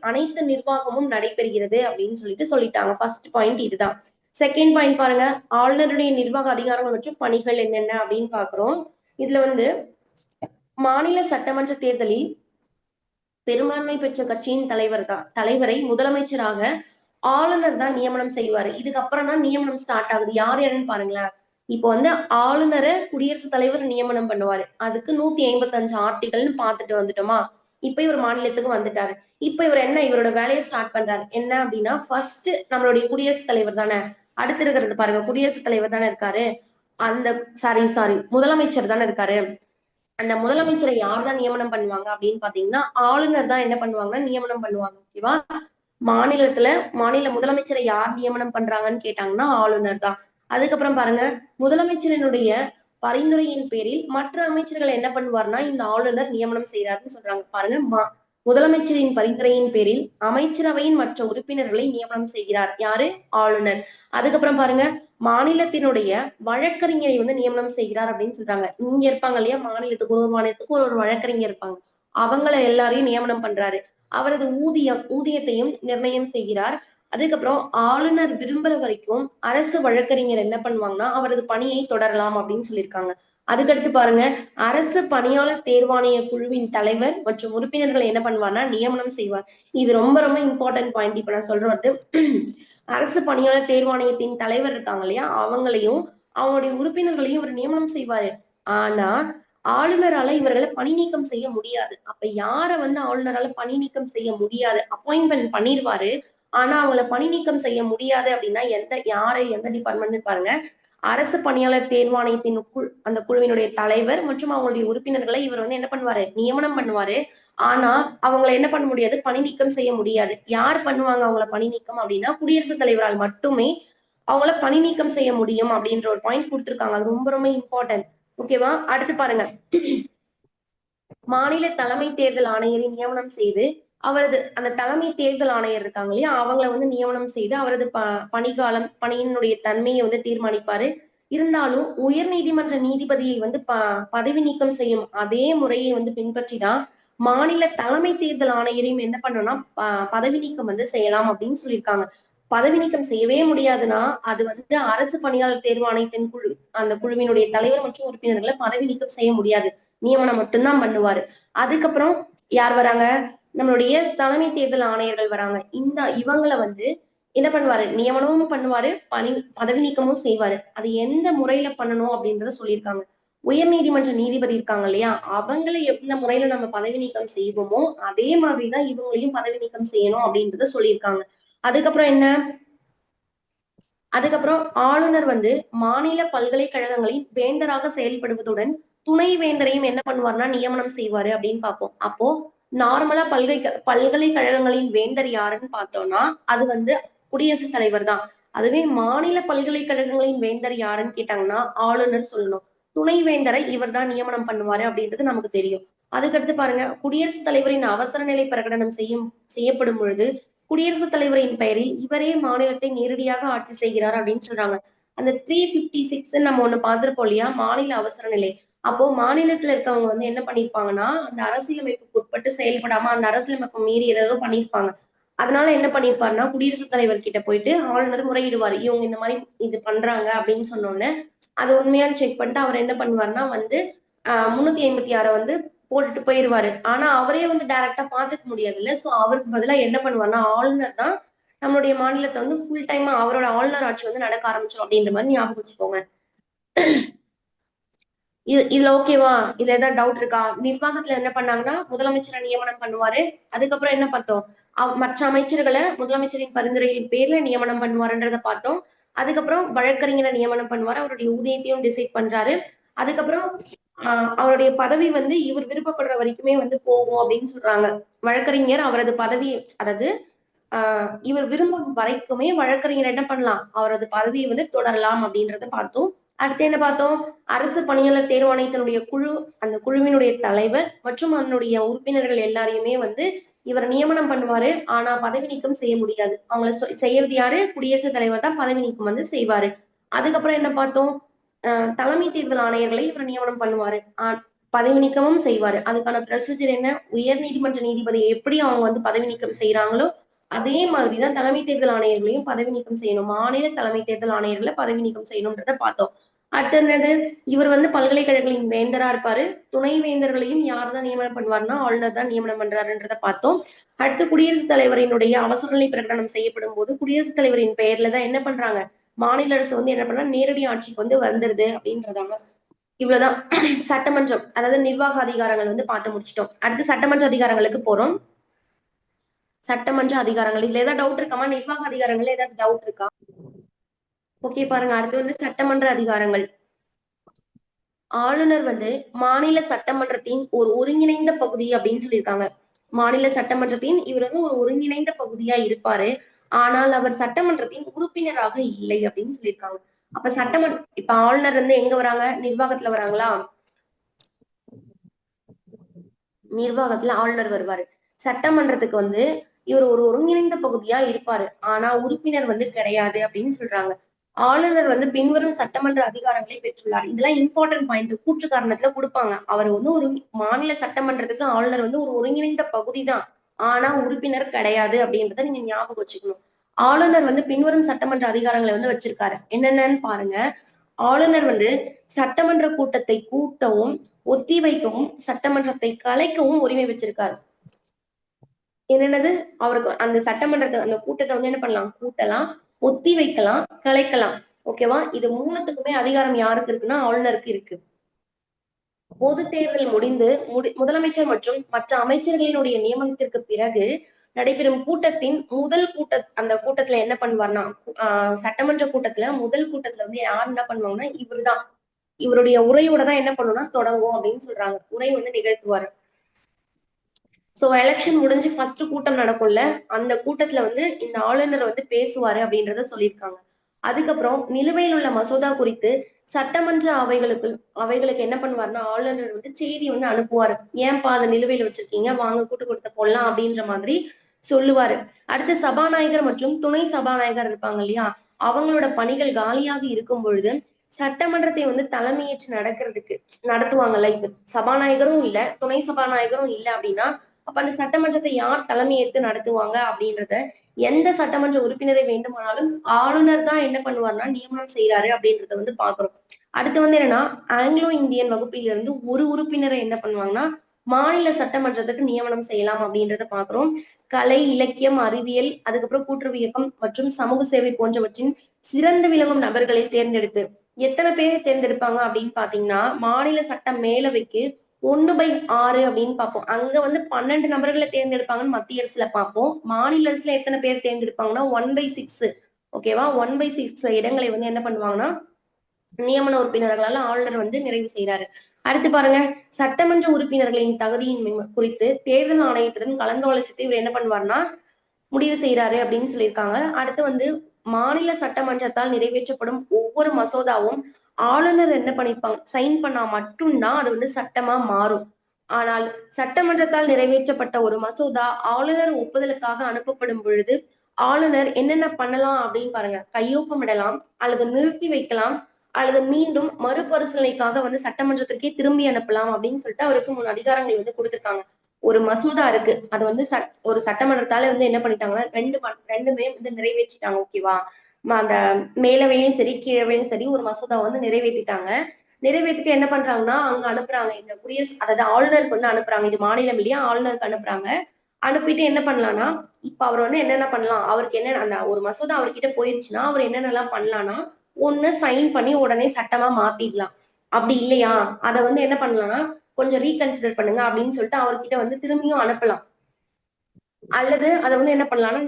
அனைத்து நிர்வாகமும் நடைபெறுகிறது அப்படின்னு சொல்லிட்டாங்க. ஃபர்ஸ்ட் பாயிண்ட் இதுதான். செகண்ட் பாயிண்ட் பாருங்க, ஆளுநருடைய நிர்வாக அதிகாரங்கள் மற்றும் பணிகள் என்னென்ன அப்படின்னு பாக்குறோம். இதுல வந்து மாநில சட்டமன்ற தேர்தலில் பெரும்பான்மை பெற்ற கட்சியின் தலைவரை முதலமைச்சராக ஆளுநர் தான் நியமனம் செய்வாரு. இதுக்கப்புறம் தான் நியமனம் ஸ்டார்ட் ஆகுது. யார் யாருன்னு பாருங்களேன். இப்போ வந்து ஆளுநரை குடியரசுத் தலைவர் நியமனம் பண்ணுவாரு. அதுக்கு 155 ஆர்டிகல்னு பார்த்துட்டு வந்துட்டோமா. இப்ப இவர் மாநிலத்துக்கு வந்துட்டாரு. இப்ப இவர் என்ன இவரோட வேலையை ஸ்டார்ட் பண்றாரு. என்ன அப்படின்னா ஃபர்ஸ்ட் நம்மளுடைய குடியரசுத் தலைவர் தானே. அடுத்து இருக்கிறது பாருங்க, குடியரசுத் தலைவர் தானே இருக்காரு. அந்த சாரி முதலமைச்சர் தானே இருக்காரு. அந்த முதலமைச்சரை யார் தான் நியமனம் பண்ணுவாங்க அப்படின்னு பாத்தீங்கன்னா ஆளுநர் தான் என்ன பண்ணுவாங்கன்னா நியமனம் பண்ணுவாங்க. ஓகேவா. மாநிலத்துல மாநில முதலமைச்சரை யார் நியமனம் பண்றாங்கன்னு கேட்டாங்கன்னா ஆளுநர் தான். அதுக்கப்புறம் பாருங்க, முதலமைச்சரினுடைய பரிந்துரையின் பேரில் மற்ற அமைச்சர்கள் என்ன பண்ணுவார்னா இந்த ஆளுநர் நியமனம் செய்யறாருன்னு சொல்றாங்க. பாருங்க, முதலமைச்சரின் பரிந்துரையின் பேரில் அமைச்சரவையின் மற்ற உறுப்பினர்களை நியமனம் செய்கிறார். யாரு? ஆளுநர். அதுக்கப்புறம் பாருங்க, மாநிலத்தினுடைய வழக்கறிஞரை வந்து நியமனம் செய்கிறார் அப்படின்னு சொல்றாங்க. இங்க இருப்பாங்க இல்லையா, மாநிலத்துக்கு ஒரு மாநிலத்துக்கு ஒரு வழக்கறிஞர் இருப்பாங்க. அவங்கள எல்லாரையும் நியமனம் பண்றாரு. அவரது ஊதியத்தையும் நிர்ணயம் செய்கிறார். அதுக்கப்புறம் ஆளுநர் விரும்புற வரைக்கும் அரசு வழக்கறிஞர் என்ன பண்ணுவாங்கன்னா அவரது பணியை தொடரலாம் அப்படின்னு சொல்லியிருக்காங்க. அதுக்கடுத்து பாருங்க, அரசு பணியாளர் தேர்வாணைய குழுவின் தலைவர் மற்றும் உறுப்பினர்களை என்ன பண்ணுவார்னா நியமனம் செய்வார். இது ரொம்ப ரொம்ப இம்பார்ட்டன்ட் பாயிண்ட். இப்ப நான் சொல்றது அரசு பணியாளர் தேர்வாணையத்தின் தலைவர் இருக்காங்க இல்லையா, அவங்களையும் அவங்களுடைய உறுப்பினர்களையும் இவர் நியமனம் செய்வாரு. ஆனா ஆளுநரால இவர்களை பணி நீக்கம் செய்ய முடியாது. அப்ப யார வந்து ஆளுநரால பணி நீக்கம் செய்ய முடியாது, அப்பாயின்மெண்ட் பண்ணிருவாரு. ஆனா அவங்கள பணி நீக்கம் செய்ய முடியாது அப்படின்னா எந்த டிபார்ட்மெண்ட் பாருங்க, அரசு பணியாளர் தேர்வாணையத்தின் அந்த குழுவினுடைய தலைவர் மற்றும் அவங்களுடைய உறுப்பினர்களை இவர் வந்து என்ன பண்ணுவாரு, நியமனம் பண்ணுவாரு. ஆனா அவங்கள என்ன பண்ண முடியாது, பணி நீக்கம் செய்ய முடியாது. யார் பண்ணுவாங்க அவங்கள பணி நீக்கம் அப்படின்னா குடியரசுத் தலைவரால் மட்டுமே அவங்கள பணி நீக்கம் செய்ய முடியும் அப்படின்ற ஒரு பாயிண்ட் கொடுத்திருக்காங்க. அது ரொம்ப ரொம்ப இம்பார்ட்டன்ட். ஓகேவா. அடுத்து பாருங்க, மாநில தலைமை தேர்தல் ஆணையரை நியமனம் செய்து அவரது அந்த தலைமை தேர்தல் ஆணையர் இருக்காங்க இல்லையா, அவங்கள வந்து நியமனம் செய்து அவரது பணிகாலம் பணியினுடைய தன்மையை வந்து தீர்மானிப்பாரு. இருந்தாலும் உயர் நீதிமன்ற நீதிபதியை வந்து பதவி நீக்கம் செய்யும் அதே முறையை வந்து பின்பற்றி தான் மாநில தலைமை தேர்தல் ஆணையரையும் என்ன பண்ணணும்னா பதவி நீக்கம் வந்து செய்யலாம் அப்படின்னு சொல்லியிருக்காங்க. பதவி நீக்கம் செய்யவே முடியாதுன்னா அது வந்து அரசு பணியாளர் தேர்வு ஆணையத்தின் குழு அந்த குழுவினுடைய தலைவர் மற்றும் உறுப்பினர்களை பதவி நீக்கம் செய்ய முடியாது. நியமனம் மட்டும்தான் பண்ணுவாரு. அதுக்கப்புறம் யார் வராங்க, நம்மளுடைய தலைமை தேர்தல் ஆணையர்கள் வராங்க. இவங்களை வந்து என்ன பண்ணுவாரு, நியமனமும் பண்ணுவாரு, பதவி நீக்கமும் செய்வாரு. அது எந்த முறையில பண்ணணும் அப்படின்றத சொல்லியிருக்காங்க. உயர் நீதிமன்ற நீதிபதி இருக்காங்க இல்லையா, அவங்களை எந்த முறையில நம்ம பதவி நீக்கம் செய்வோமோ அதே மாதிரிதான் இவங்களையும் பதவி நீக்கம் செய்யணும் அப்படின்றத சொல்லியிருக்காங்க. அதுக்கப்புறம் என்ன, அதுக்கப்புறம் ஆளுநர் வந்து மாநில பல்கலைக்கழகங்களின் வேந்தராக செயல்படுவதுடன் துணை வேந்தரையும் என்ன பண்ணுவார்னா நியமனம் செய்வாரு அப்படின்னு பார்ப்போம். அப்போ நார்மலா பல்கலைக்கழகங்களின் வேந்தர் யாருன்னு பார்த்தோம்னா அது வந்து குடியரசுத் தலைவர் தான். அதுவே மாநில பல்கலைக்கழகங்களின் வேந்தர் யாருன்னு கேட்டாங்கன்னா ஆளுநர் சொல்லணும். துணை வேந்தரை இவர் தான் நியமனம் பண்ணுவாரு அப்படின்றது நமக்கு தெரியும். அதுக்கடுத்து பாருங்க, குடியரசுத் தலைவரின் அவசர நிலை பிரகடனம் செய்யப்படும் பொழுது குடியரசுத் தலைவரின் பெயரில் இவரே மாநிலத்தை நேரடியாக ஆட்சி செய்கிறார் அப்படின்னு சொல்றாங்க. அந்த 356 நம்ம ஒண்ணு பார்த்திருப்போம் இல்லையா, மாநில அவசர நிலை. அப்போ மாநிலத்துல இருக்கவங்க வந்து என்ன பண்ணிருப்பாங்கன்னா அந்த அரசியலமைப்புக்கு உட்பட்டு செயல்படாம அந்த அரசியலமைப்பு மீறி ஏதோ பண்ணிருப்பாங்க. அதனால என்ன பண்ணிருப்பாருன்னா குடியரசுத் தலைவர் கிட்ட போயிட்டு ஆளுநர் முறையிடுவாரு. இவங்க இந்த மாதிரி இது பண்றாங்க அப்படின்னு சொன்னோன்னு அது உண்மையான்னு செக் பண்ணிட்டு அவர் என்ன பண்ணுவாருன்னா வந்து 356 வந்து போட்டுட்டு போயிருவாரு. ஆனா அவரே வந்து டைரக்டா பாத்துக்க முடியாது இல்ல. சோ அவருக்கு பதிலா என்ன பண்ணுவாருன்னா ஆளுநர் தான் நம்மளுடைய மாநிலத்தை வந்து ஃபுல் டைமா அவரோட ஆளுநர் ஆட்சி வந்து நடக்க ஆரம்பிச்சோம் அப்படின்ற மாதிரி ஞாபகம் வச்சுக்கோங்க. இதுல ஓகேவா, இதுல ஏதாவது டவுட் இருக்கா? நிர்வாகத்துல என்ன பண்ணாங்கன்னா முதலமைச்சரை நியமனம் பண்ணுவாரு. அதுக்கப்புறம் என்ன பார்த்தோம், மற்ற அமைச்சர்களை முதலமைச்சரின் பரிந்துரையின் பேர்ல நியமனம் பண்ணுவாருன்றத பார்த்தோம். அதுக்கப்புறம் வழக்கறிஞரை நியமனம் பண்ணுவாரு, அவருடைய ஊதியத்தையும் டிசைட் பண்றாரு. அதுக்கப்புறம் அவருடைய பதவி வந்து இவர் விருப்பப்படுற வரைக்குமே வந்து போகும் அப்படின்னு சொல்றாங்க. வழக்கறிஞர் அவரது பதவி, அதாவது இவர் விரும்பும் வரைக்குமே வழக்கறிஞர் என்ன பண்ணலாம், அவரது பதவியை வந்து தொடரலாம் அப்படின்றத பார்த்தோம். அடுத்து என்ன பார்த்தோம், அரசு பணியாளர் தேர்வாணையத்தினுடைய குழு, அந்த குழுவினுடைய தலைவர் மற்றும் அதனுடைய உறுப்பினர்கள் எல்லாரையுமே வந்து இவர் நியமனம் பண்ணுவாரு. ஆனா பதவி நீக்கம் செய்ய முடியாது. அவங்கள செய்யறது யாரு, குடியரசுத் தலைவர் தான் பதவி நீக்கம் வந்து செய்வாரு. அதுக்கப்புறம் என்ன பார்த்தோம், தலைமை தேர்தல் ஆணையர்களை இவர் நியமனம் பண்ணுவாரு, பதவி நீக்கமும் செய்வாரு. அதுக்கான ப்ரொசீஜர் என்ன, உயர் நீதிமன்ற நீதிபதி எப்படி அவங்க வந்து பதவி நீக்கம் செய்யறாங்களோ அதே மாதிரிதான் தலைமை தேர்தல் ஆணையர்களையும் பதவி நீக்கம் செய்யணும். மாநில தலைமை தேர்தல் ஆணையர்களை பதவி நீக்கம் செய்யணும்ன்றத பார்த்தோம். அடுத்து என்னது, இவர் வந்து பல்கலைக்கழகங்களின் வேந்தரா இருப்பாரு. துணை வேந்தர்களையும் யார் தான் நியமனம் பண்ணுவார்னா ஆளுநர் தான் நியமனம் பண்றாருன்றத பார்த்தோம். அடுத்து குடியரசுத் தலைவரினுடைய அவசர நிலை பிரகடனம் செய்யப்படும் போது குடியரசுத் தலைவரின் பெயர்ல தான் என்ன பண்றாங்க, மாநில அரசு வந்து என்ன பண்ணா நேரடி ஆட்சிக்கு வந்து வந்துருது அப்படின்றதாங்க. இவ்வளவுதான் சட்டமன்றம், அதாவது நிர்வாக அதிகாரங்கள் வந்து பார்த்து முடிச்சிட்டோம். அடுத்து சட்டமன்ற அதிகாரங்களுக்கு போறோம். சட்டமன்ற அதிகாரங்கள் இதுல ஏதாவது டவுட் இருக்காமா? நிர்வாக அதிகாரங்கள்ல ஏதாவது டவுட் இருக்கா? ஓகே பாருங்க, அடுத்து வந்து சட்டமன்ற அதிகாரங்கள். ஆளுநர் வந்து மாநில சட்டமன்றத்தின் ஒரு ஒருங்கிணைந்த பகுதி அப்படின்னு சொல்லியிருக்காங்க. மாநில சட்டமன்றத்தின் இவர் வந்து ஒரு ஒருங்கிணைந்த பகுதியா இருப்பாரு. ஆனால் அவர் சட்டமன்றத்தின் உறுப்பினராக இல்லை அப்படின்னு சொல்லியிருக்காங்க. அப்ப இப்ப ஆளுநர் வந்து எங்க வராங்க? நிர்வாகத்துல வராங்களா? நிர்வாகத்துல ஆளுநர் வருவாரு. சட்டமன்றத்துக்கு வந்து இவர் ஒரு ஒருங்கிணைந்த பகுதியா இருப்பாரு. ஆனா உறுப்பினர் வந்து கிடையாது அப்படின்னு சொல்றாங்க. ஆளுநர் வந்து பின்வரும் சட்டமன்ற அதிகாரங்களை பெற்றுள்ளார். இதெல்லாம் இம்பார்ட்டன்ட் பாயிண்ட், கூற்று காரணத்துல கொடுப்பாங்க. அவர் வந்து ஒரு மாநில சட்டமன்றத்துக்கு ஆளுநர் வந்து ஒரு ஒருங்கிணைந்த பகுதி தான், ஆனா உறுப்பினர் கிடையாது அப்படின்றத நீங்க ஞாபகம் வச்சுக்கணும். ஆளுநர் வந்து பின்வரும் சட்டமன்ற அதிகாரங்களை வந்து வச்சிருக்காரு. என்னென்னு பாருங்க. ஆளுநர் வந்து சட்டமன்ற கூட்டத்தை கூட்டவும் ஒத்தி வைக்கவும் சட்டமன்றத்தை கலைக்கவும் உரிமை வச்சிருக்காரு. என்னென்னது, அவருக்கு அந்த சட்டமன்றத்தை அந்த கூட்டத்தை வந்து என்ன பண்ணலாம், கூட்டலாம், ஒத்தி வைக்கலாம், கலைக்கலாம். ஓகேவா? இது மூணுத்துக்குமே அதிகாரம் யாருக்கு இருக்குன்னா ஆளுநருக்கு இருக்கு. பொது தேர்தல் முடிந்து முதலமைச்சர் மற்றும் மற்ற அமைச்சர்களினுடைய நியமனத்திற்கு பிறகு நடைபெறும் கூட்டத்தின் முதல் அந்த கூட்டத்துல என்ன பண்ணுவார்னா, சட்டமன்ற கூட்டத்துல முதல் கூட்டத்துல வந்து யார் என்ன பண்ணுவாங்கன்னா இவருதான், இவருடைய உரையோட தான் என்ன பண்ணும்னா தொடங்கும் அப்படின்னு சொல்றாங்க. உரை வந்து நிகழ்த்துவாரு. சோ எலெக்ஷன் முடிஞ்சு ஃபர்ஸ்ட் கூட்டம் நடக்கும்ல, அந்த கூட்டத்துல வந்து இந்த ஆளுநர் வந்து பேசுவாரு அப்படின்றத சொல்லியிருக்காங்க. அதுக்கப்புறம் நிலுவையில் உள்ள மசோதா குறித்து சட்டமன்ற அவைகளுக்கு என்ன பண்ணுவாருன்னா ஆளுநர் வந்து செய்தி வந்து அனுப்புவாரு. ஏன்பா அதை நிலுவையில் வச்சிருக்கீங்க, வாங்க கூட்டு கொடுத்த போடலாம் அப்படின்ற மாதிரி சொல்லுவாரு. அடுத்து சபாநாயகர் மற்றும் துணை சபாநாயகர் இருப்பாங்க இல்லையா, அவங்களோட பணிகள் காலியாக இருக்கும் பொழுது சட்டமன்றத்தை வந்து தலைமையேற்று நடத்துவாங்கல்ல. இப்ப சபாநாயகரும் இல்ல, துணை சபாநாயகரும் இல்ல அப்படின்னா அப்ப அந்த சட்டமன்றத்தை யார் தலைமையேற்று நடத்துவாங்க அப்படின்றத எந்த சட்டமன்ற உறுப்பினரை வேண்டுமானாலும் ஆளுநர் தான் என்ன பண்ணுவார்னா நியமனம் செய்யறாரு அப்படின்றத வந்து பாக்குறோம். அடுத்து வந்து என்னன்னா, ஆங்கிலோ இந்தியன் வகுப்பிலிருந்து ஒரு உறுப்பினரை என்ன பண்ணுவாங்கன்னா மாநில சட்டமன்றத்துக்கு நியமனம் செய்யலாம் அப்படின்றத பாக்குறோம். கலை, இலக்கியம், அறிவியல், அதுக்கப்புறம் கூட்டுறவு இயக்கம் மற்றும் சமூக சேவை போன்றவற்றின் சிறந்து விளங்கும் நபர்களை தேர்ந்தெடுத்து எத்தனை பேரை தேர்ந்தெடுப்பாங்க அப்படின்னு பாத்தீங்கன்னா, மாநில சட்ட மேலவைக்கு 1/6 அப்படின்னு பார்ப்போம். அங்க வந்து 12 நபர்களை தேர்ந்தெடுப்பாங்கன்னு மத்திய அரசுல பார்ப்போம். மாநில அரசுல எத்தனை பேர் தேர்ந்தெடுப்பாங்கன்னா 1/6. ஓகேவா? 1/6 இடங்களை வந்து என்ன பண்ணுவாங்கன்னா நியமன உறுப்பினர்களால ஆளுநர் வந்து நிறைவு செய்யறாரு. அடுத்து பாருங்க, சட்டமன்ற உறுப்பினர்களின் தகுதியின் குறித்து தேர்தல் ஆணையத்துடன் கலந்தாலோசித்து இவர் என்ன பண்ணுவார்னா முடிவு செய்யறாரு அப்படின்னு சொல்லியிருக்காங்க. அடுத்து வந்து மாநில சட்டமன்றத்தால் நிறைவேற்றப்படும் ஒவ்வொரு மசோதாவும் ஆளுநர் என்ன பண்ணிருப்பாங்க, சைன் பண்ணா மட்டும்தான் அது வந்து சட்டமா மாறும். ஆனால் சட்டமன்றத்தால் நிறைவேற்றப்பட்ட ஒரு மசோதா ஆளுநர் ஒப்புதலுக்காக அனுப்பப்படும் பொழுது ஆளுநர் என்னென்ன பண்ணலாம் அப்படின்னு பாருங்க. கையொப்பமிடலாம், அல்லது நிறுத்தி வைக்கலாம், அல்லது மீண்டும் மறுபரிசீலனைக்காக வந்து சட்டமன்றத்திற்கே திரும்பி அனுப்பலாம் அப்படின்னு சொல்லிட்டு அவருக்கு 3 அதிகாரங்கள் வந்து கொடுத்திருக்காங்க. ஒரு மசோதா இருக்கு, அது வந்து ஒரு சட்டமன்றத்தால வந்து என்ன பண்ணிட்டாங்கன்னா ரெண்டுமே வந்து நிறைவேற்றிட்டாங்க. ஓகேவா? அந்த மேலவையிலும் சரி கீழவையும் சரி ஒரு மசோதா வந்து நிறைவேற்றிட்டாங்க. நிறைவேற்றிட்டு என்ன பண்றாங்கன்னா அங்க அனுப்புறாங்க, இந்த அதாவது ஆளுநருக்கு வந்து அனுப்புறாங்க. இது மாநிலம் இல்லையா, ஆளுநருக்கு அனுப்புறாங்க. அனுப்பிட்டு என்ன பண்ணலாம்னா இப்ப அவர் வந்து என்னென்ன பண்ணலாம், அவருக்கு என்ன அந்த ஒரு மசோதா அவர்கிட்ட போயிருச்சுன்னா அவர் என்னென்னலாம் பண்ணலாம்னா, ஒண்ணு சைன் பண்ணி உடனே சட்டமா மாத்திடலாம். அப்படி இல்லையா, அதை வந்து என்ன பண்ணலாம்னா கொஞ்சம் ரீகன்சிடர் பண்ணுங்க அப்படின்னு சொல்லிட்டு அவர்கிட்ட வந்து திரும்பியும் அனுப்பலாம். அல்லது அதை வந்து என்ன பண்ணலாம்னா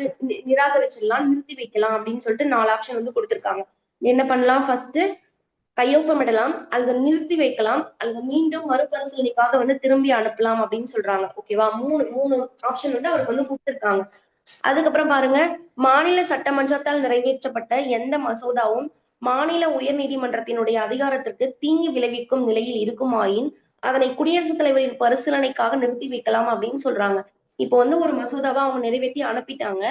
நிராகரிச்சிடலாம், நிறுத்தி வைக்கலாம் அப்படின்னு சொல்லிட்டு 4 ஆப்ஷன் வந்து கொடுத்திருக்காங்க. என்ன பண்ணலாம், ஃபர்ஸ்ட் கையொப்பமிடலாம், அல்லது நிறுத்தி வைக்கலாம், அல்லது மீண்டும் மறுபரிசீலனைக்காக வந்து திரும்பி அனுப்பலாம் அப்படின்னு சொல்றாங்க. ஓகேவா? மூணு மூணு ஆப்ஷன் வந்து அவருக்கு வந்து கொடுத்திருக்காங்க. அதுக்கப்புறம் பாருங்க, மாநில சட்டமன்றத்தால் நிறைவேற்றப்பட்ட எந்த மசோதாவும் மாநில உயர் நீதிமன்றத்தினுடைய அதிகாரத்திற்கு தீங்கு விளைவிக்கும் நிலையில் இருக்குமாயின் அதனை குடியரசுத் தலைவரின் பரிசீலனைக்காக நிறுத்தி வைக்கலாம் அப்படின்னு சொல்றாங்க. இப்போ வந்து ஒரு மசோதாவை அவங்க நிறைவேற்றி அனுப்பிட்டாங்க.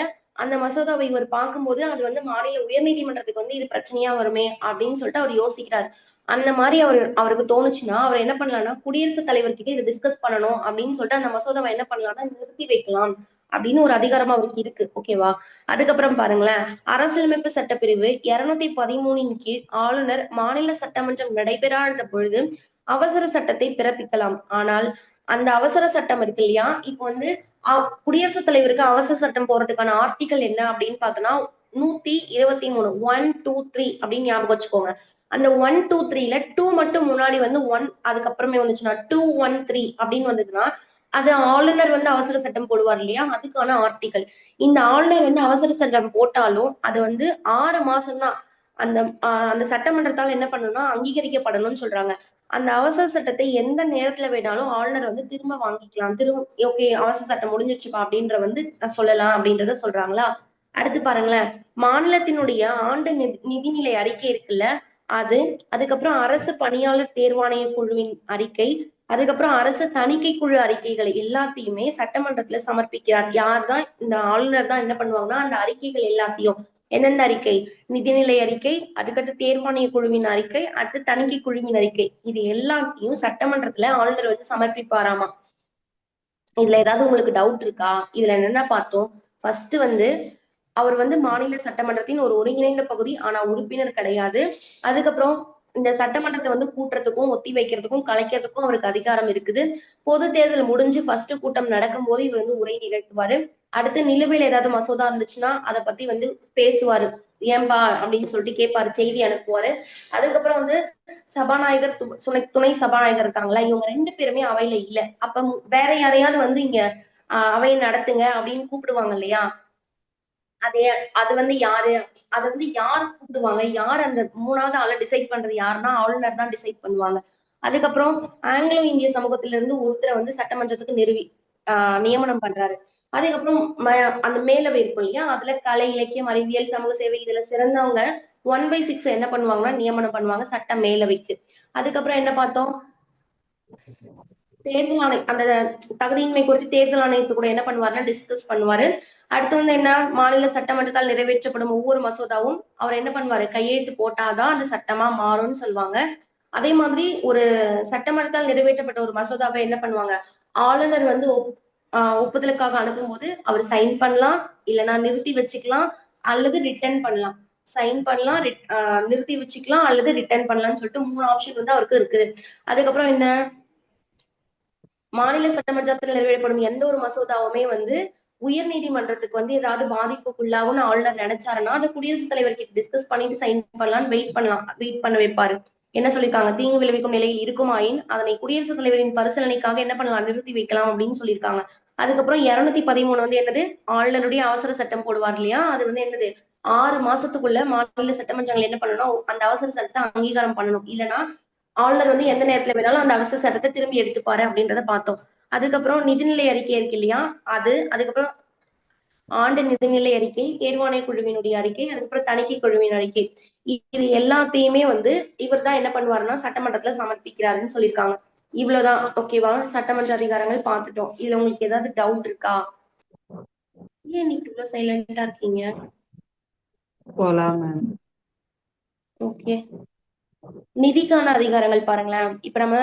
அந்த மசோதாவை இவர் பார்க்கும்போது அது வந்து மாநில உயர்நீதிமன்றத்துக்கு வந்து இது பிரச்சனையா வருமே அப்படின்னு சொல்லிட்டு அவர் யோசிக்கிறார். அந்த மாதிரி அவருக்கு தோணுச்சுன்னா அவர் என்ன பண்ணலாம்னா குடியரசுத் தலைவர்கிட்ட இதை டிஸ்கஸ் பண்ணணும் அப்படின்னு சொல்லிட்டு அந்த மசோதாவை என்ன பண்ணலாம்னா நிறுத்தி வைக்கலாம். அப்படின்னு ஒரு அதிகாரம் அவருக்கு இருக்கு. ஓகேவா? அதுக்கப்புறம் பாருங்களேன், அரசியலமைப்பு சட்டப்பிரிவு 213 கீழ் ஆளுநர் மாநில சட்டமன்றம் நடைபெறாத பொழுது அவசர சட்டத்தை பிறப்பிக்கலாம். ஆனால் அந்த அவசர சட்டம் இருக்கு இல்லையா, இப்போ வந்து குடியரசுத் தலைவருக்கு அவசர சட்டம் போறதுக்கான ஆர்டிகல் என்ன அப்படின்னு பார்த்தோம்னா 123 1 2 3 அப்படின்னு ஞாபகம் வச்சுக்கோங்க. அந்த 1 2 3ல 2 மட்டும் முன்னாடி வந்து 1 அதுக்கப்புறமே வந்துச்சுன்னா 2 1 3 அப்படின்னு வந்ததுன்னா அது ஆளுநர் வந்து அவசர சட்டம் போடுவார் இல்லையா, அதுக்கான ஆர்டிகல். இந்த ஆளுநர் வந்து அவசர சட்டம் போட்டாலும் அது வந்து 6 மாசம் தான் அந்த அந்த சட்டமன்றத்தால் என்ன பண்ணணும்னா அங்கீகரிக்கப்படணும்னு சொல்றாங்க. அந்த அவசர சட்டத்தை எந்த நேரத்துல வேணாலும் ஆளுநர் வந்து திரும்ப வாங்கிக்கலாம். ஓகே அவசர சட்டம் முடிஞ்சிருச்சுப்பா அப்படின்ற வந்து சொல்லலாம் அப்படின்றத சொல்றாங்களா. அடுத்து பாருங்களேன், மாநிலத்தினுடைய ஆண்டு நிதிநிலை அறிக்கை இருக்குல்ல, அது அதுக்கப்புறம் அரசு பணியாளர் தேர்வாணைய குழுவின் அறிக்கை, அதுக்கப்புறம் அரசு தணிக்கை குழு அறிக்கைகளை எல்லாத்தையுமே சட்டமன்றத்துல சமர்ப்பிக்கிறார். யார் தான் இந்த ஆளுநர் தான் என்ன பண்ணுவாங்கன்னா அந்த அறிக்கைகள் எல்லாத்தையும் எந்தெந்த அறிக்கை, நிதிநிலை அறிக்கை, அதுக்கடுத்து தேர்வாணைய குழுவின் அறிக்கை, அடுத்து தணிக்கை குழுவின் அறிக்கை, இது எல்லாத்தையும் சட்டமன்றத்துல ஆளுநர் வந்து சமர்ப்பிப்பாராமா. இதுல ஏதாவது உங்களுக்கு டவுட் இருக்கா? இதுல என்னென்ன பார்த்தோம்? ஃபர்ஸ்ட் வந்து அவர் வந்து மாநில சட்டமன்றத்தின் ஒரு ஒருங்கிணைந்த பகுதி, ஆனா உறுப்பினர் கிடையாது. அதுக்கப்புறம் இந்த சட்டமன்றத்தை வந்து கூட்டுறதுக்கும் ஒத்தி வைக்கிறதுக்கும் கலைக்கிறதுக்கும் அவருக்கு அதிகாரம் இருக்குது. பொது தேர்தல் முடிஞ்சு ஃபர்ஸ்ட் கூட்டம் நடக்கும் போது இவர் வந்து உரை நிகழ்த்துவாரு. அடுத்து நிலுவையில் ஏதாவது மசோதா இருந்துச்சுன்னா அதை பத்தி வந்து பேசுவாரு. ஏன்பா அப்படின்னு சொல்லிட்டு கேட்பாரு, செய்தி அனுப்புவாரு. அதுக்கப்புறம் வந்து சபாநாயகர் துணை சபாநாயகர் இருக்காங்களா, இவங்க 2 பேருமே அவையில இல்ல. அப்ப வேற யாரையாவது வந்து இங்க அவையை நடத்துங்க அப்படின்னு கூப்பிடுவாங்க இல்லையா, அதே அது வந்து யாரு, அது வந்து யார் கூப்பிடுவாங்க, யார் அந்த 3வது ஆளை டிசைட் பண்றது யாருன்னா ஆளுநர் தான் டிசைட் பண்ணுவாங்க. அதுக்கப்புறம் ஆங்கிலோ இந்திய சமூகத்திலிருந்து ஒருத்தரை வந்து சட்டமன்றத்துக்கு நியமனம் பண்றாரு. அதுக்கப்புறம் அந்த மேலவை இருக்கும் இல்லையா, அதுல கலை, இலக்கியம், அறிவியல், சமூக சேவை இதுல சிறந்தவங்க 1/6 என்ன பண்ணுவாங்கன்னா நியமனம் பண்ணுவாங்க சட்ட மேலவைக்கு. அதுக்கப்புறம் என்ன பார்த்தோம், தேர்தல் ஆணையம் அந்த தகுதியின்மை குறித்து தேர்தல் ஆணையத்து கூட என்ன பண்ணுவாருன்னா டிஸ்கஸ் பண்ணுவாரு. அடுத்து வந்து என்ன, மாநில சட்டமன்றத்தால் நிறைவேற்றப்படும் ஒவ்வொரு மசோதாவும் அவர் என்ன பண்ணுவாரு, கையெழுத்து போட்டாதான் அந்த சட்டமா மாறும்னு சொல்லுவாங்க. அதே மாதிரி ஒரு சட்டமன்றத்தால் நிறைவேற்றப்பட்ட ஒரு மசோதாவை என்ன பண்ணுவாங்க, ஆளுநர் வந்து ஒப்புதலுக்காக அனுப்பும்போது அவர் சைன் பண்ணலாம், இல்லைன்னா நிறுத்தி வச்சுக்கலாம், அல்லது ரிட்டர்ன் பண்ணலாம். சைன் பண்ணலாம், நிறுத்தி வச்சுக்கலாம், அல்லது ரிட்டர்ன் பண்ணலாம்னு சொல்லிட்டு 3 ஆப்ஷன் வந்து அவருக்கு இருக்குது. அதுக்கப்புறம் என்ன, மாநில சட்டமன்றத்தில் நிறைவேற்றப்படும் எந்த ஒரு மசோதாவுமே வந்து உயர் நீதிமன்றத்துக்கு வந்து ஏதாவது பாதிப்புக்குள்ளாகும்னு ஆளுநர் நினைச்சாருன்னா அதை குடியரசுத் தலைவர் கிட்ட டிஸ்கஸ் பண்ணிட்டு சைன் பண்ணலாம்னு வெயிட் பண்ண வைப்பாரு. என்ன சொல்லியிருக்காங்க, தீங்கு விளைவிக்கும் நிலையில் இருக்குமாயின் அதனை குடியரசுத் தலைவரின் பரிசீலனைக்காக என்ன பண்ணலாம், நிறுத்தி வைக்கலாம் அப்படின்னு சொல்லியிருக்காங்க. அதுக்கப்புறம் 213 வந்து என்னது, ஆளுநருடைய அவசர சட்டம் போடுவார் இல்லையா, அது வந்து என்னது 6 மாசத்துக்குள்ள மாநில சட்டமன்றங்கள் என்ன பண்ணணும், அந்த அவசர சட்டத்தை அங்கீகாரம் பண்ணணும். இல்லைன்னா ஆளுநர் வந்து எந்த நேரத்துல வேணாலும் அந்த அவசர சட்டத்தை திரும்பி எடுத்துப்பாரு அப்படின்றத பார்த்தோம். அதுக்கப்புறம் நிதிநிலை அறிக்கை இருக்கு இல்லையா, அதுக்கப்புறம் ஆண்டு நிதிநிலை அறிக்கை, தேர்வாணைய குழுவினுடைய அறிக்கை, அதுக்கப்புறம் தணிக்கை குழுவின் அறிக்கை, இது எல்லாத்தையுமே வந்து இவர் தான் என்ன பண்ணுவாருன்னா சட்டமன்றத்துல சமர்ப்பிக்கிறாருன்னு சொல்லியிருக்காங்க. இவ்வளவுதான். ஓகேவா, சட்டமன்ற அதிகாரங்கள் பார்த்துட்டோம். இதுல உங்களுக்கு ஏதாவது டவுட் இருக்கா? ஏன் நீங்க இவ்வளவு சைலண்டா இருக்கீங்க? போலாம் மேம். ஓகே, நிதிக்கான அதிகாரங்கள் பாருங்களேன். இப்ப நம்ம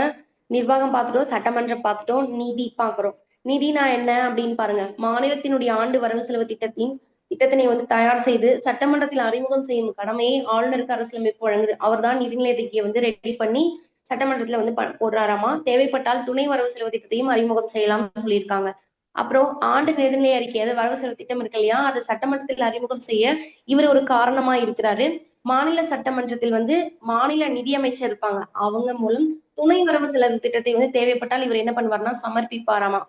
நிர்வாகம் பார்த்துட்டோம், சட்டமன்றம் பார்த்துட்டோம், நிதி பாக்குறோம். நிதினா என்ன அப்படின்னு பாருங்க, மாநிலத்தினுடைய ஆண்டு வரவு செலவு திட்டத்தினை வந்து தயார் செய்து சட்டமன்றத்தில் அறிமுகம் செய்யும் கடமையை ஆளுநருக்கு அரசியலமைப்பு வழங்குது. அவர் தான் நிதிநிலை அறிக்கையை வந்து ரெடி பண்ணி சட்டமன்றத்துல வந்து போடுறாராமா. தேவைப்பட்டால் துணை வரவு செலவு திட்டத்தையும் அறிமுகம் செய்யலாம்னு சொல்லியிருக்காங்க. அப்புறம் ஆண்டு நிதிநிலை அறிக்கை, அதாவது வரவு செலவு திட்டம் இருக்கு இல்லையா, அதை சட்டமன்றத்தில் அறிமுகம் செய்ய இவர் ஒரு காரணமா இருக்கிறாரு. மாநில சட்டமன்றத்தில் வந்து மாநில நிதியமைச்சர் இருப்பாங்க, அவங்க மூலம் துணை வரவு செலவு திட்டத்தை வந்து தேவைப்பட்டால் இவர் என்ன பண்ணுவார்னா சமர்ப்பிப்பாராமா.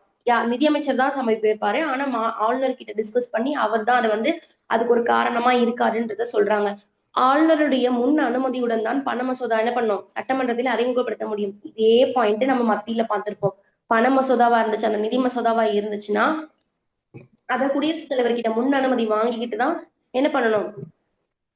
நிதியமைச்சர் தான் சமர்ப்பிப்பாரு, ஆனா ஆளுநர் கிட்ட டிஸ்கஸ் பண்ணி அவர் தான் அதை வந்து அதுக்கு ஒரு காரணமா இருக்காருன்றத சொல்றாங்க. ஆளுநருடைய முன் அனுமதியுடன் தான் பண மசோதா என்ன பண்ணும் சட்டமன்றத்தில் அறிமுகப்படுத்த முடியும். இதே பாயிண்ட் நம்ம மத்தியில பார்த்திருப்போம். பண மசோதாவா இருந்துச்சு, அந்த நிதி மசோதாவா இருந்துச்சுன்னா அதை குடியரசுத் தலைவர் கிட்ட முன் அனுமதி வாங்கிக்கிட்டு தான் என்ன பண்ணணும்,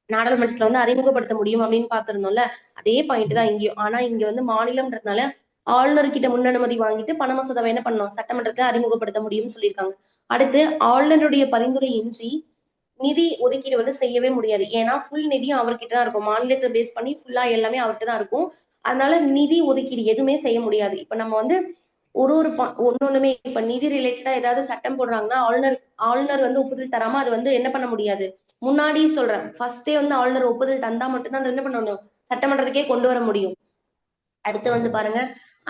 நாடாளுமன்றத்துல வந்து அறிமுகப்படுத்த முடியும் அப்படின்னு பார்த்திருந்தோம்ல, அதே பாயிண்ட் தான் இங்கேயும். ஆனா இங்க வந்து மாநிலம்ன்றதுனால ஆளுநர் கிட்ட முன் அனுமதி வாங்கிட்டு பண மசோதாவை என்ன பண்ணணும், சட்டமன்றத்துல அறிமுகப்படுத்த முடியும்னு சொல்லியிருக்காங்க. அடுத்து ஆளுநருடைய பரிந்துரை இன்றி நிதி ஒதுக்கீடு வந்து செய்யவே முடியாது. ஏன்னா ஃபுல் நிதியும் அவர்கிட்ட தான் இருக்கும். மாநிலத்தை பேஸ் பண்ணி ஃபுல்லா எல்லாமே அவர்கிட்ட தான் இருக்கும். அதனால நிதி ஒதுக்கீடு எதுவுமே செய்ய முடியாது. இப்ப நம்ம வந்து ஒரு ஒன்னொண்ணுமே இப்ப நிதி ரிலேட்டடா ஏதாவது சட்டம் போடுறாங்கன்னா ஆளுநர் வந்து ஒப்புதல் தராம அது வந்து என்ன பண்ண முடியாது. முன்னாடி சொல்றேன், ஃபர்ஸ்டே வந்து ஆளுநர் ஒப்புதல் தந்தா மட்டும்தான் அதை என்ன பண்ணணும், சட்டமன்றத்துக்கே கொண்டு வர முடியும். அடுத்து வந்து பாருங்க,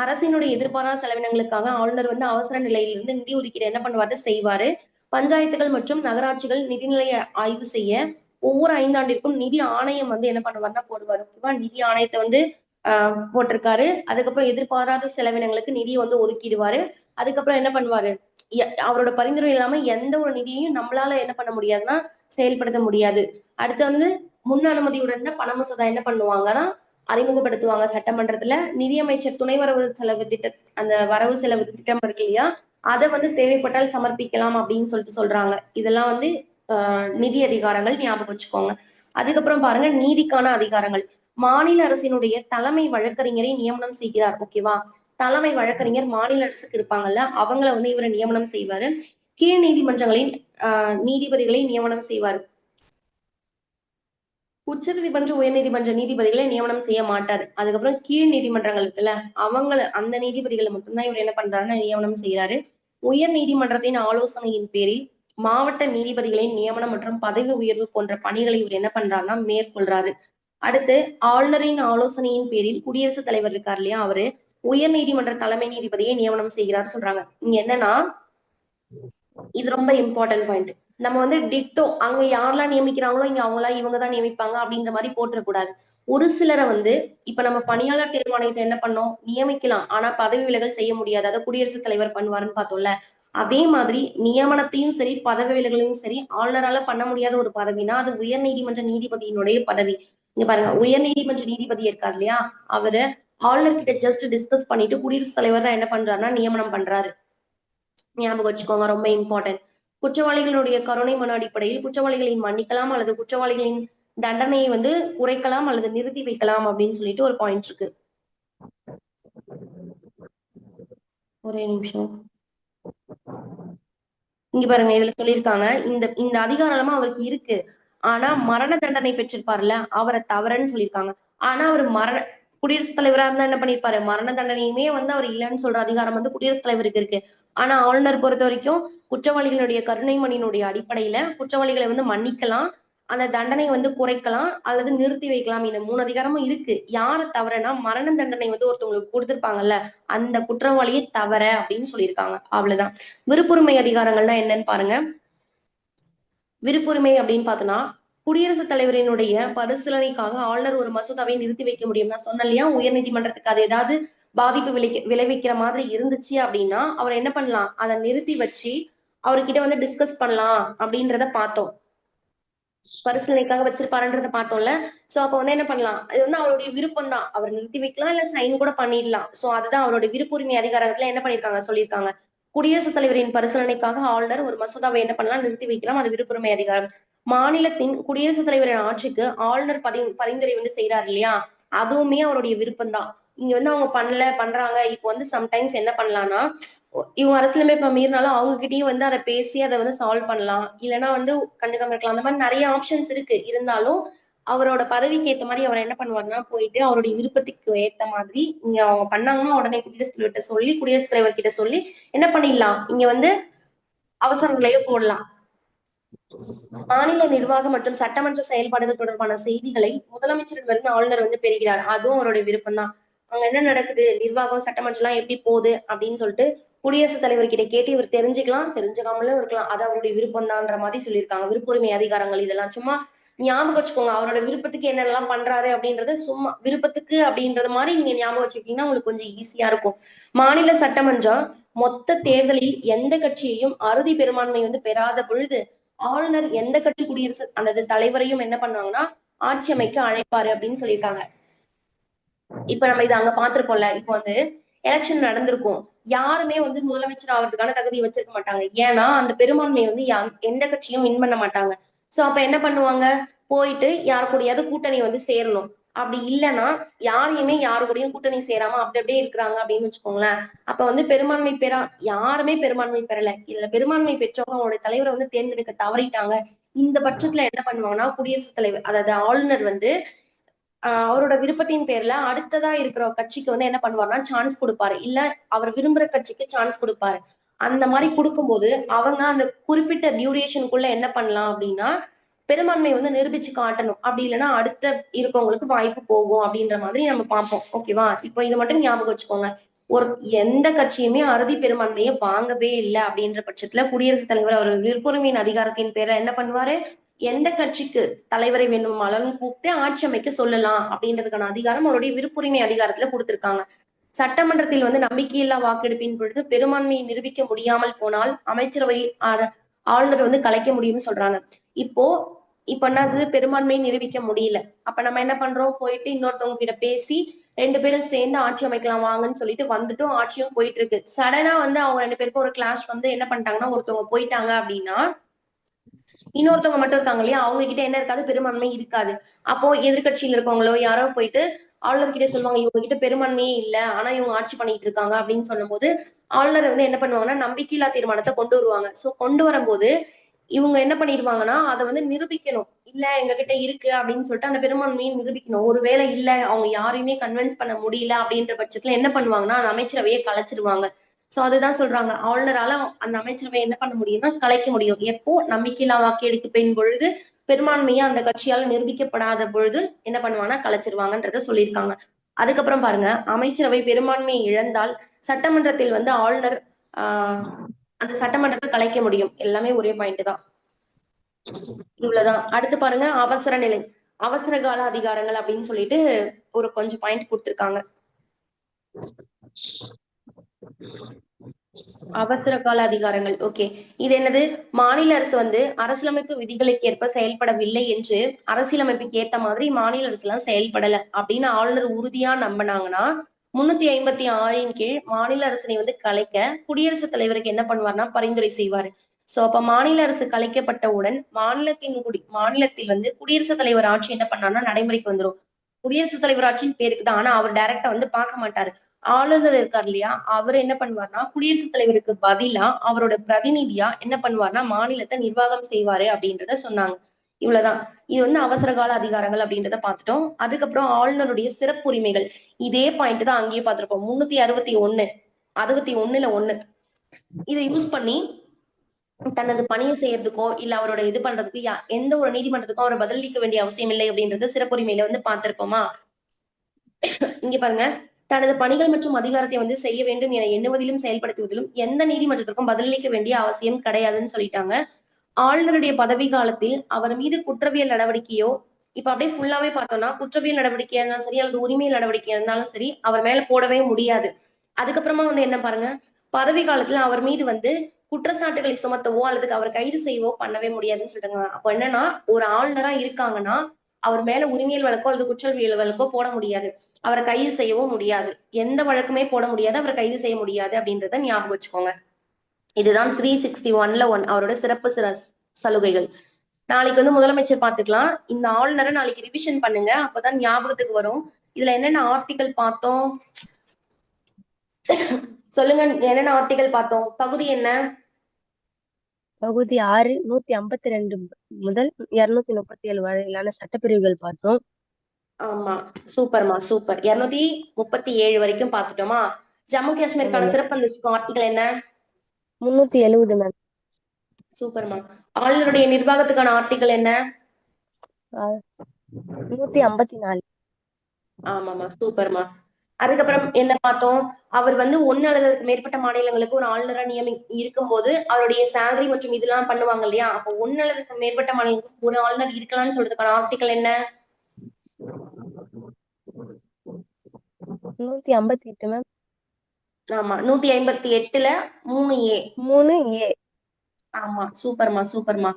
அரசினுடைய எதிர்பாராத செலவினங்களுக்காக ஆளுநர் வந்து அவசர நிலையிலிருந்து நிதி ஒதுக்கீடு என்ன பண்ணுவாரு, செய்வாரு. பஞ்சாயத்துகள் மற்றும் நகராட்சிகள் நிதிநிலையை ஆய்வு செய்ய ஒவ்வொரு 5 ஆண்டிற்கும் நிதி ஆணையம் வந்து என்ன பண்ணுவாருன்னா போடுவாரு. ஓகேவா? நிதி ஆணையத்தை வந்து போட்டிருக்காரு. அதுக்கப்புறம் எதிர்பாராத செலவினங்களுக்கு நிதியை வந்து ஒதுக்கிடுவாரு. அதுக்கப்புறம் என்ன பண்ணுவாரு, அவரோட பரிந்துரை இல்லாம எந்த ஒரு நிதியையும் நம்மளால என்ன பண்ண முடியாதுன்னா செயல்படுத்த முடியாது. அடுத்து வந்து முன் அனுமதியுடன் பண மசோதா என்ன பண்ணுவாங்கன்னா அறிமுகப்படுத்துவாங்க சட்டமன்றத்துல. நிதியமைச்சர் துணை வரவு செலவு திட்ட அந்த வரவு செலவு திட்டம் இருக்கு இல்லையா, அதை வந்து தேவைப்பட்டால் சமர்ப்பிக்கலாம் அப்படின்னு சொல்லிட்டு சொல்றாங்க. இதெல்லாம் வந்து நிதி அதிகாரங்கள் ஞாபகம் வச்சுக்கோங்க. அதுக்கப்புறம் பாருங்க, நீதிக்கான அதிகாரங்கள். மாநில அரசினுடைய தலைமை வழக்கறிஞரை நியமனம் செய்கிறார். ஓகேவா? தலைமை வழக்கறிஞர் மாநில அரசுக்கு இருப்பாங்கல்ல, அவங்கள வந்து இவரை நியமனம் செய்வாரு. கீழ் நீதிமன்றங்களின் நீதிபதிகளை நியமனம் செய்வார். உச்ச நீதிமன்ற உயர் நீதிமன்ற நீதிபதிகளை நியமனம் செய்ய மாட்டார். அதுக்கப்புறம் கீழ் நீதிமன்றங்கள் இருக்குல்ல, அந்த நீதிபதிகளை மட்டும்தான் இவர் என்ன பண்றாருன்னா நியமனம் செய்யறாரு. உயர் நீதிமன்றத்தின் ஆலோசனையின் பேரில் மாவட்ட நீதிபதிகளின் நியமனம் மற்றும் பதவி உயர்வு போன்ற பணிகளை இவர் என்ன பண்றாருன்னா மேற்கொள்றாரு. அடுத்து ஆளுநரின் ஆலோசனையின் பேரில் குடியரசுத் தலைவர் இருக்கார் இல்லையா, அவரு உயர் நீதிமன்ற தலைமை நீதிபதியை நியமனம் செய்கிறார் சொல்றாங்க. இங்க என்னன்னா, இது ரொம்ப இம்பார்ட்டன்ட் பாயிண்ட். நம்ம வந்து டிட்டோ அங்க யாரெல்லாம் நியமிக்கிறாங்களோ இங்க அவங்களா இவங்கதான் நியமிப்பாங்க அப்படின்ற மாதிரி போட்டுறக்கூடாது. ஒரு சிலரை வந்து இப்ப நம்ம பணியாளர் தேர்வாணையத்தை என்ன பண்ணோம், நியமிக்கலாம், ஆனா பதவி விலகல் செய்ய முடியாது. அதை குடியரசுத் தலைவர் பண்ணுவாருன்னு பார்த்தோம்ல. அதே மாதிரி நியமனத்தையும் சரி பதவி விலகலையும் சரி ஆளுநரால பண்ண முடியாத ஒரு பதவினா அது உயர் நீதிமன்ற நீதிபதியினுடைய பதவி. இங்க பாருங்க, உயர் நீதிமன்ற நீதிபதி இருக்கார் இல்லையா, அவரு ஆளுநர் கிட்ட ஜஸ்ட் டிஸ்கஸ் பண்ணிட்டு குடியரசுத் தலைவர் தான் என்ன பண்றாருன்னா நியமனம் பண்றாரு. ஞாபகம் வச்சுக்கோங்க, ரொம்ப இம்பார்ட்டன்ட். குற்றவாளிகளுடைய கருணை மனு அடிப்படையில் குற்றவாளிகளின் மன்னிக்கலாம் அல்லது குற்றவாளிகளின் தண்டனையை வந்து குறைக்கலாம் அல்லது நிறுத்தி வைக்கலாம் அப்படின்னு சொல்லிட்டு ஒரு பாயிண்ட் இருக்கு. ஒரே நிமிஷம். இங்க பாருங்க, இதுல சொல்லியிருக்காங்க, இந்த இந்த அதிகாரமா அவருக்கு இருக்கு. ஆனா மரண தண்டனை பெற்றிருப்பார்ல, அவரை தவறன்னு சொல்லியிருக்காங்க. ஆனா அவர் குடியரசுத் தலைவரா இருந்தா என்ன பண்ணிருப்பாரு, மரண தண்டனையுமே வந்து அவர் இல்லைன்னு சொல்ற அதிகாரம் வந்து குடியரசுத் தலைவருக்கு இருக்கு. ஆனா ஆளுநர் பொறுத்த வரைக்கும் குற்றவாளிகளுடைய கருணை மனுவினுடைய அடிப்படையில குற்றவாளிகளை வந்து மன்னிக்கலாம், அந்த தண்டனை வந்து குறைக்கலாம் அல்லது நிறுத்தி வைக்கலாம். இந்த 3 அதிகாரமும் இருக்கு. யார தவறனா மரண தண்டனை வந்து ஒருத்தவங்களுக்கு கொடுத்திருப்பாங்கல்ல, அந்த குற்றவாளியை தவற அப்படின்னு சொல்லியிருக்காங்க. அவ்வளவுதான். விருப்புரிமை அதிகாரங்கள்னா என்னன்னு பாருங்க. விருப்புரிமை அப்படின்னு பார்த்தோம்னா, குடியரசுத் தலைவரினுடைய பரிசீலனைக்காக ஆளுநர் ஒரு மசோதாவை நிறுத்தி வைக்க முடியும். நான் சொன்னேன் இல்லையா, உயர் நீதிமன்றத்துக்கு அது ஏதாவது பாதிப்பு விளைவிக்கிற மாதிரி இருந்துச்சு அப்படின்னா அவர் என்ன பண்ணலாம், அதை நிறுத்தி வச்சு அவர்கிட்ட வந்து டிஸ்கஸ் பண்ணலாம் அப்படின்றத பார்த்தோம். பரிசீலனைக்காக வச்சிருப்பாருன்றத பார்த்தோம்ல. சோ அப்ப வந்து என்ன பண்ணலாம், இது வந்து அவருடைய விருப்பம் தான். அவர் நிறுத்தி வைக்கலாம், இல்ல சைன் கூட பண்ணிடலாம். சோ அதுதான் அவருடைய விருப்புரிமை அதிகாரத்துல என்ன பண்ணிருக்காங்க, சொல்லியிருக்காங்க. குடியரசுத் தலைவரின் பரிசீலனைக்காக ஆளுநர் ஒரு மசோதாவை என்ன பண்ணலாம், நிறுத்தி வைக்கலாம். அது விருப்புரிமை அதிகாரம். மாநிலத்தின் குடியரசுத் தலைவரின் ஆட்சிக்கு ஆளுநர் பரிந்துரை வந்து செய்யறாரு இல்லையா, அதுவுமே அவருடைய விருப்பம் தான். இங்க வந்து அவங்க பண்றாங்க. இப்போ வந்து சம்டைம்ஸ் என்ன பண்ணலாம்னா, இவங்க அரசியலமைப்பை மீறினாலும் அவங்க கிட்டயும் வந்து அதை பேசி அதை வந்து சால்வ் பண்ணலாம், இல்லைன்னா வந்து கண்டுக்காம இருக்கலாம். அந்த மாதிரி நிறைய ஆப்ஷன்ஸ் இருக்கு. இருந்தாலும் அவரோட பதவிக்கு ஏத்த மாதிரி அவர் என்ன பண்ணுவாருன்னா போயிட்டு அவருடைய விருப்பத்துக்கு ஏத்த மாதிரி இங்க அவங்க பண்ணாங்கன்னா உடனே குடியரசுத் தலைவர் கிட்ட சொல்லி என்ன பண்ணிடலாம், இங்க வந்து அவசர நிலையை போடலாம். மாநில நிர்வாகம் மற்றும் சட்டமன்ற செயல்பாடுகள் தொடர்பான செய்திகளை முதலமைச்சரிடமிருந்து ஆளுநர் வந்து பெறுகிறார். அதுவும் அவருடைய விருப்பம் தான். அங்க என்ன நடக்குது, நிர்வாகம் சட்டமன்றம் எல்லாம் எப்படி போகுது அப்படின்னு சொல்லிட்டு குடியரசுத் தலைவர் கிட்ட கேட்டு இவர் தெரிஞ்சுக்கலாம், தெரிஞ்சுக்காமலும் இருக்கலாம். அது அவருடைய விருப்பம் தான்ற மாதிரி சொல்லியிருக்காங்க. விருப்புரிமை அதிகாரங்கள் இதெல்லாம் சும்மா ஞாபகம் வச்சுக்கோங்க. அவரோட விருப்பத்துக்கு என்னெல்லாம் பண்றாரு அப்படின்றது சும்மா விருப்பத்துக்கு அப்படின்றது மாதிரி நீங்க ஞாபகம் வச்சுக்கிட்டீங்கன்னா உங்களுக்கு கொஞ்சம் ஈஸியா இருக்கும். மாநில சட்டமன்றம் மொத்த தேர்தலில் எந்த கட்சியையும் அறுதி பெரும்பான்மை வந்து பெறாத பொழுது ஆளுநர் எந்த கட்சி குடியரசு அந்த தலைவரையும் என்ன பண்ணுவாங்கன்னா ஆட்சி அமைக்க அழைப்பாரு அப்படின்னு சொல்லியிருக்காங்க. இப்ப நம்ம இதை அங்க பாத்திருக்கோம்ல, இப்போ வந்து எலெக்ஷன் நடந்திருக்கும், யாருமே வந்து முதலமைச்சர் ஆகிறதுக்கான தகுதி வச்சிருக்க மாட்டாங்க. ஏன்னா அந்த பெரும்பான்மை வந்து எந்த கட்சியும் வின் பண்ண மாட்டாங்க. சோ அப்ப என்ன பண்ணுவாங்க, போயிட்டு யாரு கூடயாவது கூட்டணி வந்து சேரணும். அப்படி இல்லைன்னா யாரையுமே யாரு கூடயும் கூட்டணி சேராம அப்படி அப்படியே இருக்கிறாங்க அப்படின்னு வச்சுக்கோங்களேன். அப்ப வந்து பெரும்பான்மை யாருமே பெரும்பான்மை பெறல, இதுல பெரும்பான்மை பெற்றவங்க அவங்களுடைய தலைவரை வந்து தேர்ந்தெடுக்க தவறிட்டாங்க. இந்த பட்சத்துல என்ன பண்ணுவாங்கன்னா குடியரசுத் தலைவர் அதாவது ஆளுநர் வந்து அவரோட விருப்பத்தின் பேர்ல அடுத்ததா இருக்கிற கட்சிக்கு வந்து என்ன பண்ணுவாருன்னா சான்ஸ் கொடுப்பாரு, இல்ல அவர் விரும்புற கட்சிக்கு சான்ஸ் கொடுப்பாரு. அந்த மாதிரி கொடுக்கும்போது அவங்க அந்த குறிப்பிட்ட டியூரேஷனுக்குள்ள என்ன பண்ணலாம் அப்படின்னா பெரும்பான்மை வந்து நிரூபிச்சு காட்டணும். அப்படி இல்லைன்னா அடுத்த இருக்கவங்களுக்கு வாய்ப்பு போகும் அப்படின்ற மாதிரி நம்ம பார்ப்போம். ஓகேவா? இப்போ இது மட்டும் ஞாபகம் வச்சுக்கோங்க. ஒரு எந்த கட்சியுமே அறுதி பெரும்பான்மையை வாங்கவே இல்லை அப்படின்ற பட்சத்துல குடியரசுத் தலைவர் அவர் விருப்புரிமையின் அதிகாரத்தின் பேர்ல என்ன பண்ணுவாரு, எந்த கட்சிக்கு தலைவரை வேண்டுமானாலும் கூப்பிட்டு ஆட்சி அமைக்க சொல்லலாம் அப்படின்றதுக்கான அதிகாரம் அவருடைய விருப்புரிமை அதிகாரத்துல கொடுத்திருக்காங்க. சட்டமன்றத்தில் வந்து நம்பிக்கையில்லா வாக்கெடுப்பின் பொழுது பெரும்பான்மையை நிரூபிக்க முடியாமல் போனால் அமைச்சரவை ஆளுநர் வந்து கலைக்க முடியும்னு சொல்றாங்க. இப்போ இப்ப என்னது, பெரும்பான்மையை நிரூபிக்க முடியல. அப்ப நம்ம என்ன பண்றோம், போயிட்டு இன்னொருத்தவங்க கிட்ட பேசி 2 பேரும் சேர்ந்து ஆட்சி அமைக்கலாம் வாங்கன்னு சொல்லிட்டு வந்துட்டும் ஆட்சியும் போயிட்டு இருக்கு. சடனா வந்து அவங்க 2 பேருக்கும் ஒரு கிளாஷ் வந்து என்ன பண்ணிட்டாங்கன்னா ஒருத்தவங்க போயிட்டாங்க அப்படின்னா இன்னொருத்தவங்க மட்டும் இருக்காங்க இல்லையா, அவங்க கிட்ட என்ன இருக்காது, பெரும்பான்மை இருக்காது. அப்போ எதிர்கட்சியில இருக்கவங்களோ யாரோ போயிட்டு ஆளுநர் கிட்ட சொல்லுவாங்க, இவங்க கிட்ட பெரும்பான்மையே இல்ல, ஆனா இவங்க ஆட்சி பண்ணிட்டு இருக்காங்க அப்படின்னு சொல்லும்போது ஆளுநர் வந்து என்ன பண்ணுவாங்கன்னா நம்பிக்கையில்லா தீர்மானத்தை கொண்டு வருவாங்க. சோ கொண்டு வரும்போது இவங்க என்ன பண்ணிடுவாங்கன்னா அதை வந்து நிரூபிக்கணும், இல்ல எங்க கிட்ட இருக்கு அப்படின்னு சொல்லிட்டு அந்த பெரும்பான்மையை நிரூபிக்கணும். ஒருவேளை இல்ல அவங்க யாரையுமே கன்வின்ஸ் பண்ண முடியல அப்படின்ற பட்சத்துல என்ன பண்ணுவாங்கன்னா அந்த அமைச்சரவையை கலைச்சிருவாங்க. சோ அதுதான் சொல்றாங்க, ஆளுநரால அந்த அமைச்சரவை என்ன பண்ண முடியும்னா கலைக்க முடியும். எப்போ நம்பிக்கையில்லா வாக்கெடுப்பின் பொழுது பெரும்பான்மையா அந்த கட்சியால நிரூபிக்கப்படாத பொழுது என்ன பண்ணுவாங்கன்னா கலைச்சிருவாங்கன்றத சொல்லியிருக்காங்க. அதுக்கப்புறம் பாருங்க, அமைச்சரவை பெரும்பான்மையை இழந்தால் சட்டமன்றத்தில் வந்து ஆளுநர் அந்த சட்டமன்றத்தை கலைக்க முடியும். எல்லாமே ஒரே பாயிண்ட் தான். இவ்வளவுதான். அடுத்து பாருங்க, அவசர நிலை, அவசர கால அதிகாரங்கள் அப்படின்னு சொல்லிட்டு ஒரு கொஞ்சம் பாயிண்ட் கொடுத்திருக்காங்க. அவசர கால அதிகாரங்கள். ஓகே, இது என்னது, மாநில அரசு வந்து அரசியலமைப்பு விதிகளுக்கு ஏற்ப செயல்படவில்லை என்று அரசியலமைப்புக்கு ஏத்த மாதிரி மாநில அரசு எல்லாம் செயல்படல அப்படின்னு ஆளுநர் உறுதியா நம்பினாங்கன்னா 356 கீழ் மாநில அரசினை வந்து கலைக்க குடியரசுத் தலைவருக்கு என்ன பண்ணுவார்னா பரிந்துரை செய்வாரு. சோ அப்ப மாநில அரசு கலைக்கப்பட்டவுடன் மாநிலத்தில் வந்து குடியரசுத் தலைவர் ஆட்சி என்ன பண்ணார்னா நடைமுறைக்கு வந்துரும். குடியரசுத் தலைவர் ஆட்சியின் பேருக்கு தான், ஆனா அவர் டைரக்டா வந்து பார்க்க மாட்டாரு. ஆளுநர் இருக்கார் இல்லையா, அவர் என்ன பண்ணுவார்னா குடியரசுத் தலைவருக்கு பதிலா அவரோட பிரதிநிதியா என்ன பண்ணுவார்னா மாநிலத்தை நிர்வாகம் செய்வாரு அப்படின்றத சொன்னாங்க. இவ்வளவுதான். இது வந்து அவசர கால அதிகாரங்கள் அப்படின்றத பார்த்துட்டோம். அதுக்கப்புறம் ஆளுநருடைய சிறப்பு உரிமைகள், இதே பாயிண்ட் தான் அங்கேயே பார்த்திருப்போம். 361 1 இதை யூஸ் பண்ணி தனது பணியை செய்யறதுக்கோ இல்ல அவரோட இது பண்றதுக்கு எந்த ஒரு நீதிமன்றத்துக்கும் அவர் பதிலளிக்க வேண்டிய அவசியம் இல்லை அப்படின்றது சிறப்புரிமையில வந்து பார்த்திருப்போமா. இங்க பாருங்க, தனது பணிகள் மற்றும் அதிகாரத்தை வந்து செய்ய வேண்டும் என எண்ணுவதிலும் செயல்படுத்துவதிலும் எந்த நீதிமன்றத்திற்கும் பதிலளிக்க வேண்டிய அவசியம் கிடையாதுன்னு சொல்லிட்டாங்க. ஆளுநருடைய பதவி காலத்தில் அவர் மீது குற்றவியல் நடவடிக்கையோ, இப்ப அப்படியே ஃபுல்லாவே பார்த்தோம்னா குற்றவியல் நடவடிக்கையா இருந்தாலும் சரி அல்லது உரிமையல் நடவடிக்கையா இருந்தாலும் சரி அவர் மேல போடவே முடியாது. அதுக்கப்புறமா வந்து என்ன பாருங்க, பதவி காலத்துல அவர் மீது வந்து குற்றச்சாட்டுகளை சுமத்தவோ அல்லது அவர் கைது செய்யவோ பண்ணவே முடியாதுன்னு சொல்லிட்டாங்க. அப்போ என்னன்னா, ஒரு ஆளுநரா இருக்காங்கன்னா அவர் மேல உரிமையல் வழக்கோ அல்லது குற்றவியல் வழக்கோ போட முடியாது. அவரை கைது செய்யவும் முடியாது. எந்த வழக்குமே போட முடியாது, அவரை கைது செய்ய முடியாது அப்படின்றத ஞாபகம் வச்சுக்கோங்க. இதுதான் 361 அவரோட சிறப்பு சலுகைகள். நாளைக்கு வந்து முதலமைச்சர் பாத்துக்கலாம். இந்த ஆளுநரை நாளைக்கு ரிவிஷன் பண்ணுங்க, அப்பதான் ஞாபகத்துக்கு வரும். இதுல என்னென்ன ஆர்டிகல் பார்த்தோம் சொல்லுங்க, என்னென்ன ஆர்டிகல் பார்த்தோம், பகுதி என்ன? பகுதி 6 152 முதல் 237 வரையிலான சட்டப்பிரிவுகள் பார்த்தோம். ஆமா, சூப்பர்மா சூப்பர். 237 வரைக்கும் பார்த்துட்டோமா. ஜம்மு காஷ்மீருக்கான சிறப்பு அந்தஸ்து ஆர்டிகல் என்ன? 370 மேம். சூப்பர்மா. ஆளுநருடைய நிர்வாகத்துக்கான ஆர்டிகல் என்ன? 154. ஆமாமா, சூப்பர்மா. அதுக்கப்புறம் என்ன பார்த்தோம், அவர் வந்து ஒன்னு அல்லது மேற்பட்ட மாநிலங்களுக்கு ஒரு ஆளுநரா இருக்கும்போது அவருடைய சேலரி மற்றும் இதெல்லாம் பண்ணுவாங்க இல்லையா, அப்போ ஒன்னு அல்லது மேற்பட்ட மாநிலங்களுக்கு ஒரு ஆளுநர் இருக்கலாம்னு சொல்றதுக்கான ஆர்டிகல் என்ன? 158 மேம். ஆமா, 158ல 3A. 3A. ஆமா, சூப்பர்மா சூப்பர்மா.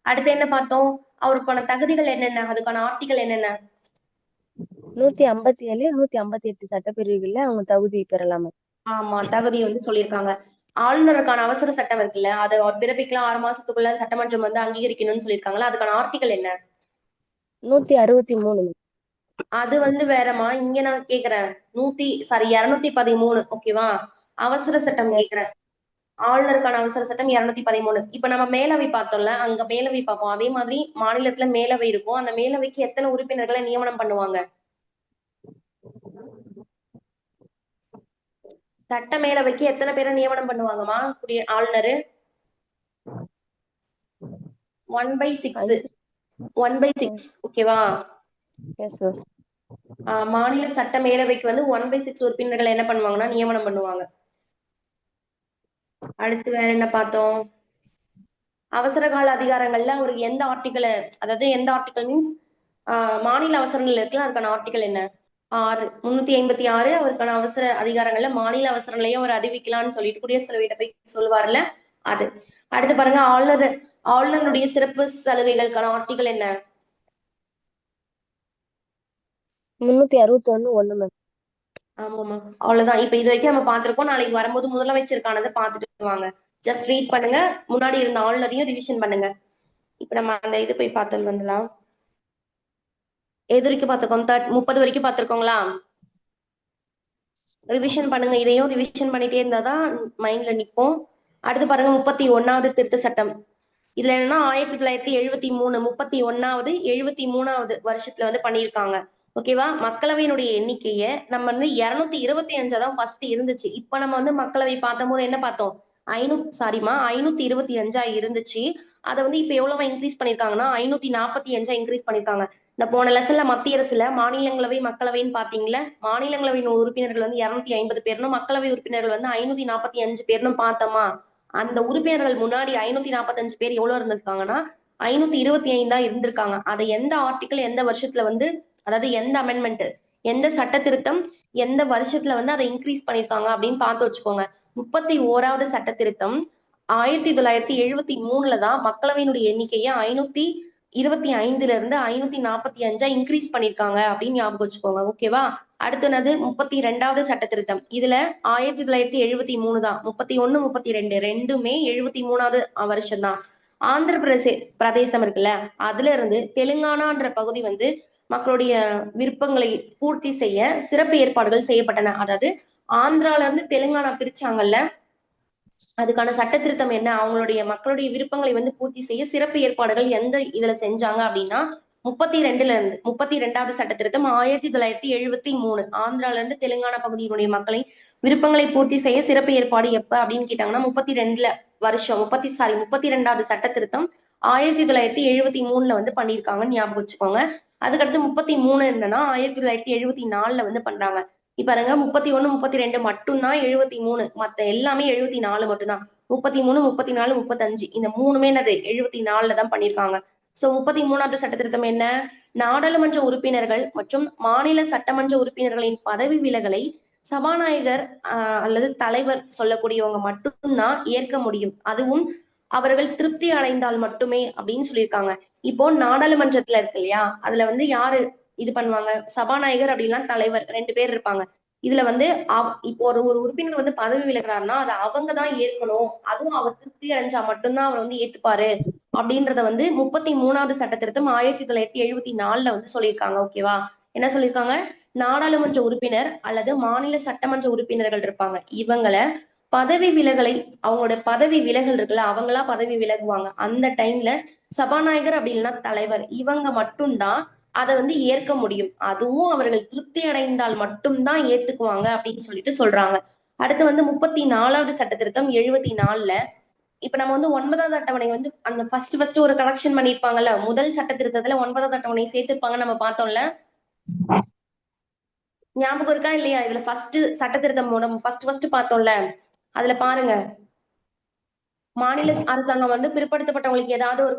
அடுத்து என்ன பார்த்தோம், அவருக்கான தகுதிகள் என்னென்ன, அதுக்கான ஆர்டிகல் என்னென்ன? 157 158 சட்டப்பிரிவுகள்ல அவங்க தகுதி பெறலாம். ஆமா, தகுதி வந்து சொல்லியிருக்காங்க. ஆளுநருக்கான அவசர சட்டம் இருக்குல்ல, அதை பிறப்பிக்கலாம் 6 மாசத்துக்குள்ள சட்டமன்றம் வந்து அங்கீகரிக்கணும்னு சொல்லியிருக்காங்களா, அதுக்கான ஆர்டிகல் என்ன? 163. அது வந்து வேறமா, இங்க நான் கேக்குறேன் 213. ஓகேவா, அவசர சட்டம் கேக்குறேன். ஆளுநருக்கான அவசர சட்டம் 213. இப்ப நம்ம மேலவை பார்த்தோம்ல, அங்க மேலவை பார்ப்போம். அதே மாதிரி மாநிலத்துல மேலவை இருக்கும். அந்த மேலவைக்கு எத்தனை உறுப்பினர்களை நியமனம் பண்ணுவாங்க? சட்ட மேலவைக்கு எத்தனை பேரை நியமனம் பண்ணுவாங்கம்மா ஆளுநரு? 1/6. 5. 1/6. ஓகேவா? Yes ma'am. மாநில சட்ட மேலவைக்கு வந்து 1/6 உறுப்பினர்களை என்ன பண்ணுவாங்கன்னா நியமனம் பண்ணுவாங்க. அடுத்து வேற என்ன பார்த்தோம்? அவசர கால அதிகாரங்கள்ல ஒரு எந்த ஆர்டிக்கல், அதாவது எந்த ஆர்டிக்கல் மீன்ஸ் மாநில அவசரங்கள் இருக்குல்ல, அதுக்கான ஆர்டிக்கல் என்ன? 356. அவருக்கான அவசர அதிகாரங்கள்ல மாநில அவசரங்களையும் அவர் அறிவிக்கலாம்னு சொல்லிட்டு குடியரசுத் தலைவர்கிட்ட போய் சொல்லுவார்ல, அது. அடுத்து பாருங்க, ஆளுநருடைய சிறப்பு சலுகைகளுக்கான ஆர்டிக்கல் என்ன? 361 மேம். ஆமாமா, அவ்வளவுதான். இப்ப இது வரைக்கும் நம்ம பார்த்திருக்கோம். நாளைக்கு வரும்போது முதலமைச்சருக்கானதை பார்த்துட்டு வாங்க. ஜஸ்ட் ரீட் பண்ணுங்க, முன்னாடி இருந்த ஆளுநரையும் ரிவிஷன் பண்ணுங்க. இப்ப நம்ம அந்த இது போய் பார்த்தல் வந்துலாம். எது வரைக்கும் பார்த்திருக்கோம்? 30 வரைக்கும் பார்த்திருக்கோங்களா? ரிவிஷன் பண்ணுங்க, இதையும் ரிவிஷன் பண்ணிட்டே இருந்தாதான் மைண்ட்ல நிற்கும். அடுத்து பாருங்க, 31வது திருத்த சட்டம். இதுல என்னன்னா 1973 31வது 73வது வருஷத்துல வந்து பண்ணியிருக்காங்க. ஓகேவா? மக்களவையினுடைய எண்ணிக்கைய நம்ம வந்து 225 தான் ஃபர்ஸ்ட் இருந்துச்சு. இப்ப நம்ம வந்து மக்களவை பார்த்தும் போது என்ன பார்த்தோம்? 525 இருந்துச்சு. அதை வந்து இப்ப எவ்வளவா இன்க்ரீஸ் பண்ணிருக்காங்கன்னா 545 இன்க்ரீஸ் பண்ணிருக்காங்க. இந்த போன லெசன்ல மத்திய அரசுல மாநிலங்களவை மக்களவைன்னு பாத்தீங்களா? மாநிலங்களவையின் உறுப்பினர்கள் வந்து 250 பேர்னும் மக்களவை உறுப்பினர்கள் வந்து 545 பேர்னும் பார்த்தோமா? அந்த உறுப்பினர்கள் முன்னாடி 545 பேர் எவ்வளவு இருந்திருக்காங்கன்னா 525 தான் இருந்திருக்காங்க. அதை எந்த ஆர்டிக்கல் எந்த வருஷத்துல வந்து, அதாவது எந்த அமெண்ட்மெண்ட், எந்த சட்ட திருத்தம் எந்த வருஷத்துல வந்து அதை இன்க்ரீஸ் பண்ணிருக்காங்க அப்படின்னு பார்த்து வச்சுக்கோங்க. 31வது சட்ட திருத்தம் 1973 தான் மக்களவையினுடைய எண்ணிக்கையை 525 இருந்து 545 இன்க்ரீஸ் பண்ணிருக்காங்க அப்படின்னு ஞாபகம் வச்சுக்கோங்க. ஓகேவா? அடுத்தது 32வது சட்ட திருத்தம். இதுல 1973 தான். 31 32 ரெண்டுமே 73வது வருஷம் தான். ஆந்திர பிரதேசம் இருக்குல்ல, அதுல இருந்து தெலுங்கானான்ற பகுதி வந்து மக்களுடைய விருப்பங்களை பூர்த்தி செய்ய சிறப்பு ஏற்பாடுகள் செய்யப்பட்டன. அதாவது ஆந்திரால இருந்து தெலுங்கானா பிரிச்சாங்கல்ல, அதுக்கான சட்ட திருத்தம் என்ன? அவங்களுடைய மக்களுடைய விருப்பங்களை வந்து பூர்த்தி செய்ய சிறப்பு ஏற்பாடுகள் எந்த இதுல செஞ்சாங்க அப்படின்னா 32வது சட்ட திருத்தம் 1973. ஆந்திரால இருந்து தெலுங்கானா பகுதியினுடைய மக்களை விருப்பங்களை பூர்த்தி செய்ய சிறப்பு ஏற்பாடு எப்ப அப்படின்னு கேட்டாங்கன்னா 32 வருஷம் 32வது சட்ட திருத்தம் 1973 வந்து பண்ணியிருக்காங்கன்னு ஞாபகம் வச்சுக்கோங்க. அதுக்கடுத்து 33 என்னன்னா 1974 வந்து பண்றாங்க. இப்ப பாருங்க, 31 32 மட்டும்தான் 73, மத்த எல்லாமே 74 மட்டும்தான். 33 34 35 இந்த மூணுமே என்னது 74 தான் பண்ணிருக்காங்க. சோ 33வது சட்ட திருத்தம் என்ன? நாடாளுமன்ற உறுப்பினர்கள் மற்றும் மாநில சட்டமன்ற உறுப்பினர்களின் பதவி விலகலை சபாநாயகர் அல்லது தலைவர் சொல்லக்கூடியவங்க மட்டும்தான் ஏற்க முடியும். அதுவும் அவர்கள் திருப்தி அடைந்தால் மட்டுமே அப்படின்னு சொல்லியிருக்காங்க. இப்போ நாடாளுமன்றத்துல இருக்கு இல்லையா, அதுல வந்து யாரு இது பண்ணுவாங்க? சபாநாயகர் அப்படின்னா தலைவர் 2 பேர் இருப்பாங்க. இதுல வந்து இப்போ ஒரு உறுப்பினர் வந்து பதவி விலகிறாருன்னா அதை அவங்கதான் ஏற்கணும். அதுவும் அவர் திருப்தி அடைஞ்சா மட்டும்தான் அவர் வந்து ஏத்துப்பாரு அப்படின்றத வந்து 33வது சட்ட திருத்தம் 1974 வந்து சொல்லியிருக்காங்க. ஓகேவா? என்ன சொல்லியிருக்காங்க? நாடாளுமன்ற உறுப்பினர் அல்லது மாநில சட்டமன்ற உறுப்பினர்கள் இருப்பாங்க, இவங்களை பதவி விலகலை, அவங்களோட பதவி விலகல் இருக்குல்ல, அவங்களா பதவி விலகுவாங்க. அந்த டைம்ல சபாநாயகர் அப்படி இல்லைன்னா தலைவர் இவங்க மட்டும்தான் அதை வந்து ஏற்க முடியும். அதுவும் அவர்கள் திருப்தி அடைந்தால் மட்டும்தான் ஏத்துக்குவாங்க அப்படின்னு சொல்லிட்டு சொல்றாங்க. அடுத்து வந்து 34வது சட்ட திருத்தம் 74. இப்ப நம்ம வந்து 9வது அட்டவணை வந்து அந்த ஃபர்ஸ்ட் ஒரு கரெக்ஷன் பண்ணிருப்பாங்கல்ல, முதல் சட்ட திருத்தத்துல 9வது அட்டவணை சேர்த்திருப்பாங்க, நம்ம பார்த்தோம்ல, ஞாபகம் இருக்கா இல்லையா? இதுல ஃபர்ஸ்ட் சட்ட திருத்தம் ஃபர்ஸ்ட் பார்த்தோம்ல, அதுல பாருங்க, மாநில அரசாங்கம் வந்து பிற்படுத்தப்பட்டவங்களுக்கு ஏதாவது ஒரு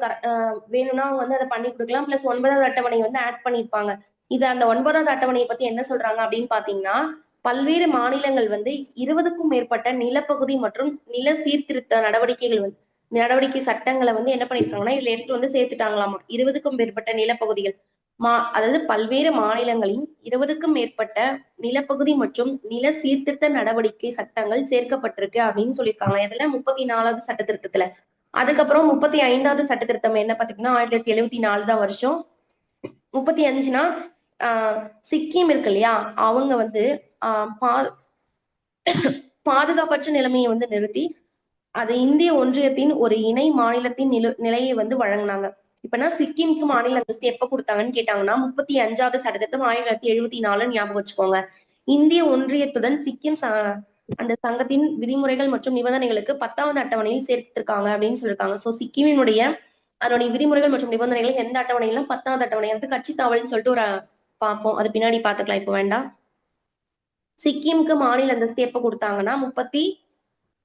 வேணும்னா வந்து அதை பண்ணி கொடுக்கலாம். பிளஸ் 9வது அட்டவணை வந்து ஆட் பண்ணிருப்பாங்க. இது அந்த 9வது அட்டவணையை பத்தி என்ன சொல்றாங்க அப்படின்னு பாத்தீங்கன்னா, பல்வேறு மாநிலங்கள் வந்து 20க்கும் மேற்பட்ட நிலப்பகுதி மற்றும் நில சீர்திருத்த நடவடிக்கை சட்டங்களை வந்து என்ன பண்ணிருக்காங்கன்னா இதுல எடுத்து வந்து சேர்த்துட்டாங்களாமா. 20க்கும் மேற்பட்ட நிலப்பகுதிகள், அதாவது பல்வேறு மாநிலங்களின் 20க்கும் மேற்பட்ட நிலப்பகுதி மற்றும் நில சீர்திருத்த நடவடிக்கை சட்டங்கள் சேர்க்கப்பட்டிருக்கு அப்படின்னு சொல்லியிருக்காங்க. இதுல 34வது சட்ட திருத்தத்துல. அதுக்கப்புறம் 35வது சட்ட திருத்தம் என்ன பாத்தீங்கன்னா 1974 தான் வருஷம். 35னா சிக்கிம் இருக்கு இல்லையா, அவங்க வந்து பாதுகாப்பற்ற நிலைமையை வந்து நிறுத்தி அது இந்திய ஒன்றியத்தின் ஒரு இணை மாநிலத்தின் நிலையை வந்து வழங்கினாங்க. இப்பனா சிக்கிம்க்கு மாநில அந்தஸ்து எப்ப கொடுத்தாங்கன்னு கேட்டாங்கன்னா 35வது சட்ட திருத்தம் 1974 ஞாபகம் வச்சுக்கோங்க. இந்திய ஒன்றியத்துடன் சிக்கிம் அந்த சங்கத்தின் விதிமுறைகள் மற்றும் நிபந்தனைகளுக்கு 10வது அட்டவணையில் சேர்த்திருக்காங்க அப்படின்னு சொல்லியிருக்காங்க. சோ சிக்கிமினுடைய அதனுடைய விதிமுறைகள் மற்றும் நிபந்தனைகள் எந்த அட்டவணையில 10வது அட்டவணை வந்து கட்சி தாவல்னு சொல்லிட்டு ஒரு பார்ப்போம். அது பின்னாடி பாத்துக்கலாம், இப்போ வேண்டாம். சிக்கிமுக்கு மாநில அந்தஸ்து எப்ப கொடுத்தாங்கன்னா 35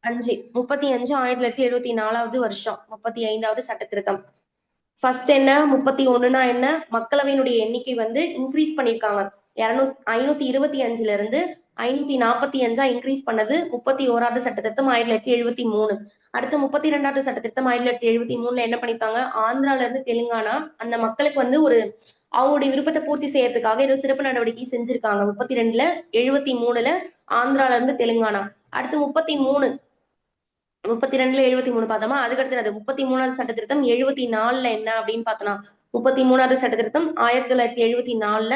1974வது வருஷம் 35வது சட்ட திருத்தம். ஃபர்ஸ்ட் என்ன 31னா என்ன, மக்களவையினுடைய எண்ணிக்கை வந்து இன்க்ரீஸ் பண்ணிருக்காங்க. 525ல இருந்து 545 இன்க்ரீஸ் பண்ணது 31வது சட்ட திருத்தம் 1973. அடுத்து 32வது சட்ட திருத்தம் 1973ல என்ன பண்ணிருக்காங்க, ஆந்திரால இருந்து தெலுங்கானா அந்த மக்களுக்கு வந்து ஒரு அவங்களுடைய விருப்பத்தை பூர்த்தி செய்யறதுக்காக ஏதோ சிறப்பு நடவடிக்கை செஞ்சிருக்காங்க. 32ல 73ல ஆந்திரால இருந்து தெலுங்கானா. அடுத்து 32ல 73 பார்த்தோமா, அதுக்கடுத்து 33வது சட்ட திருத்தம் 74ல என்ன அப்படின்னு பார்த்தோம்னா 33வது சட்ட திருத்தம் 1974ல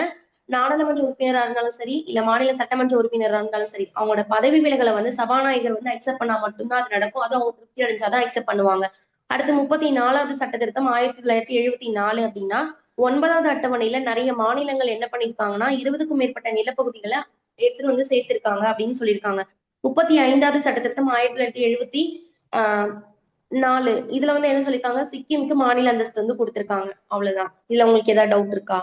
நாடாளுமன்ற உறுப்பினராக இருந்தாலும் சரி இல்ல மாநில சட்டமன்ற உறுப்பினராக இருந்தாலும் சரி அவங்களோட பதவி விலகலை வந்து சபாநாயகர் வந்து அக்செப்ட் பண்ணா மட்டும்தான் அது நடக்கும். அது அவங்க திருப்தி அடைஞ்சாதான் அக்செப்ட் பண்ணுவாங்க. அடுத்து 34வது சட்ட திருத்தம் 1974 அப்படின்னா 9வது அட்டவணையில நிறைய மாநிலங்கள் என்ன பண்ணிருக்காங்கன்னா 20க்கும் மேற்பட்ட நிலப்பகுதிகளை எடுத்துட்டு வந்து சேர்த்திருக்காங்க அப்படின்னு சொல்லியிருக்காங்க. 35வது சட்ட திருத்தம் 1974 இதுல வந்து என்ன சொல்லிருக்காங்க, சிக்கிமுக்கு மாநில அந்தஸ்து வந்து கொடுத்திருக்காங்க. அவ்வளவுதான். இதுல உங்களுக்கு ஏதாவது டவுட் இருக்கா?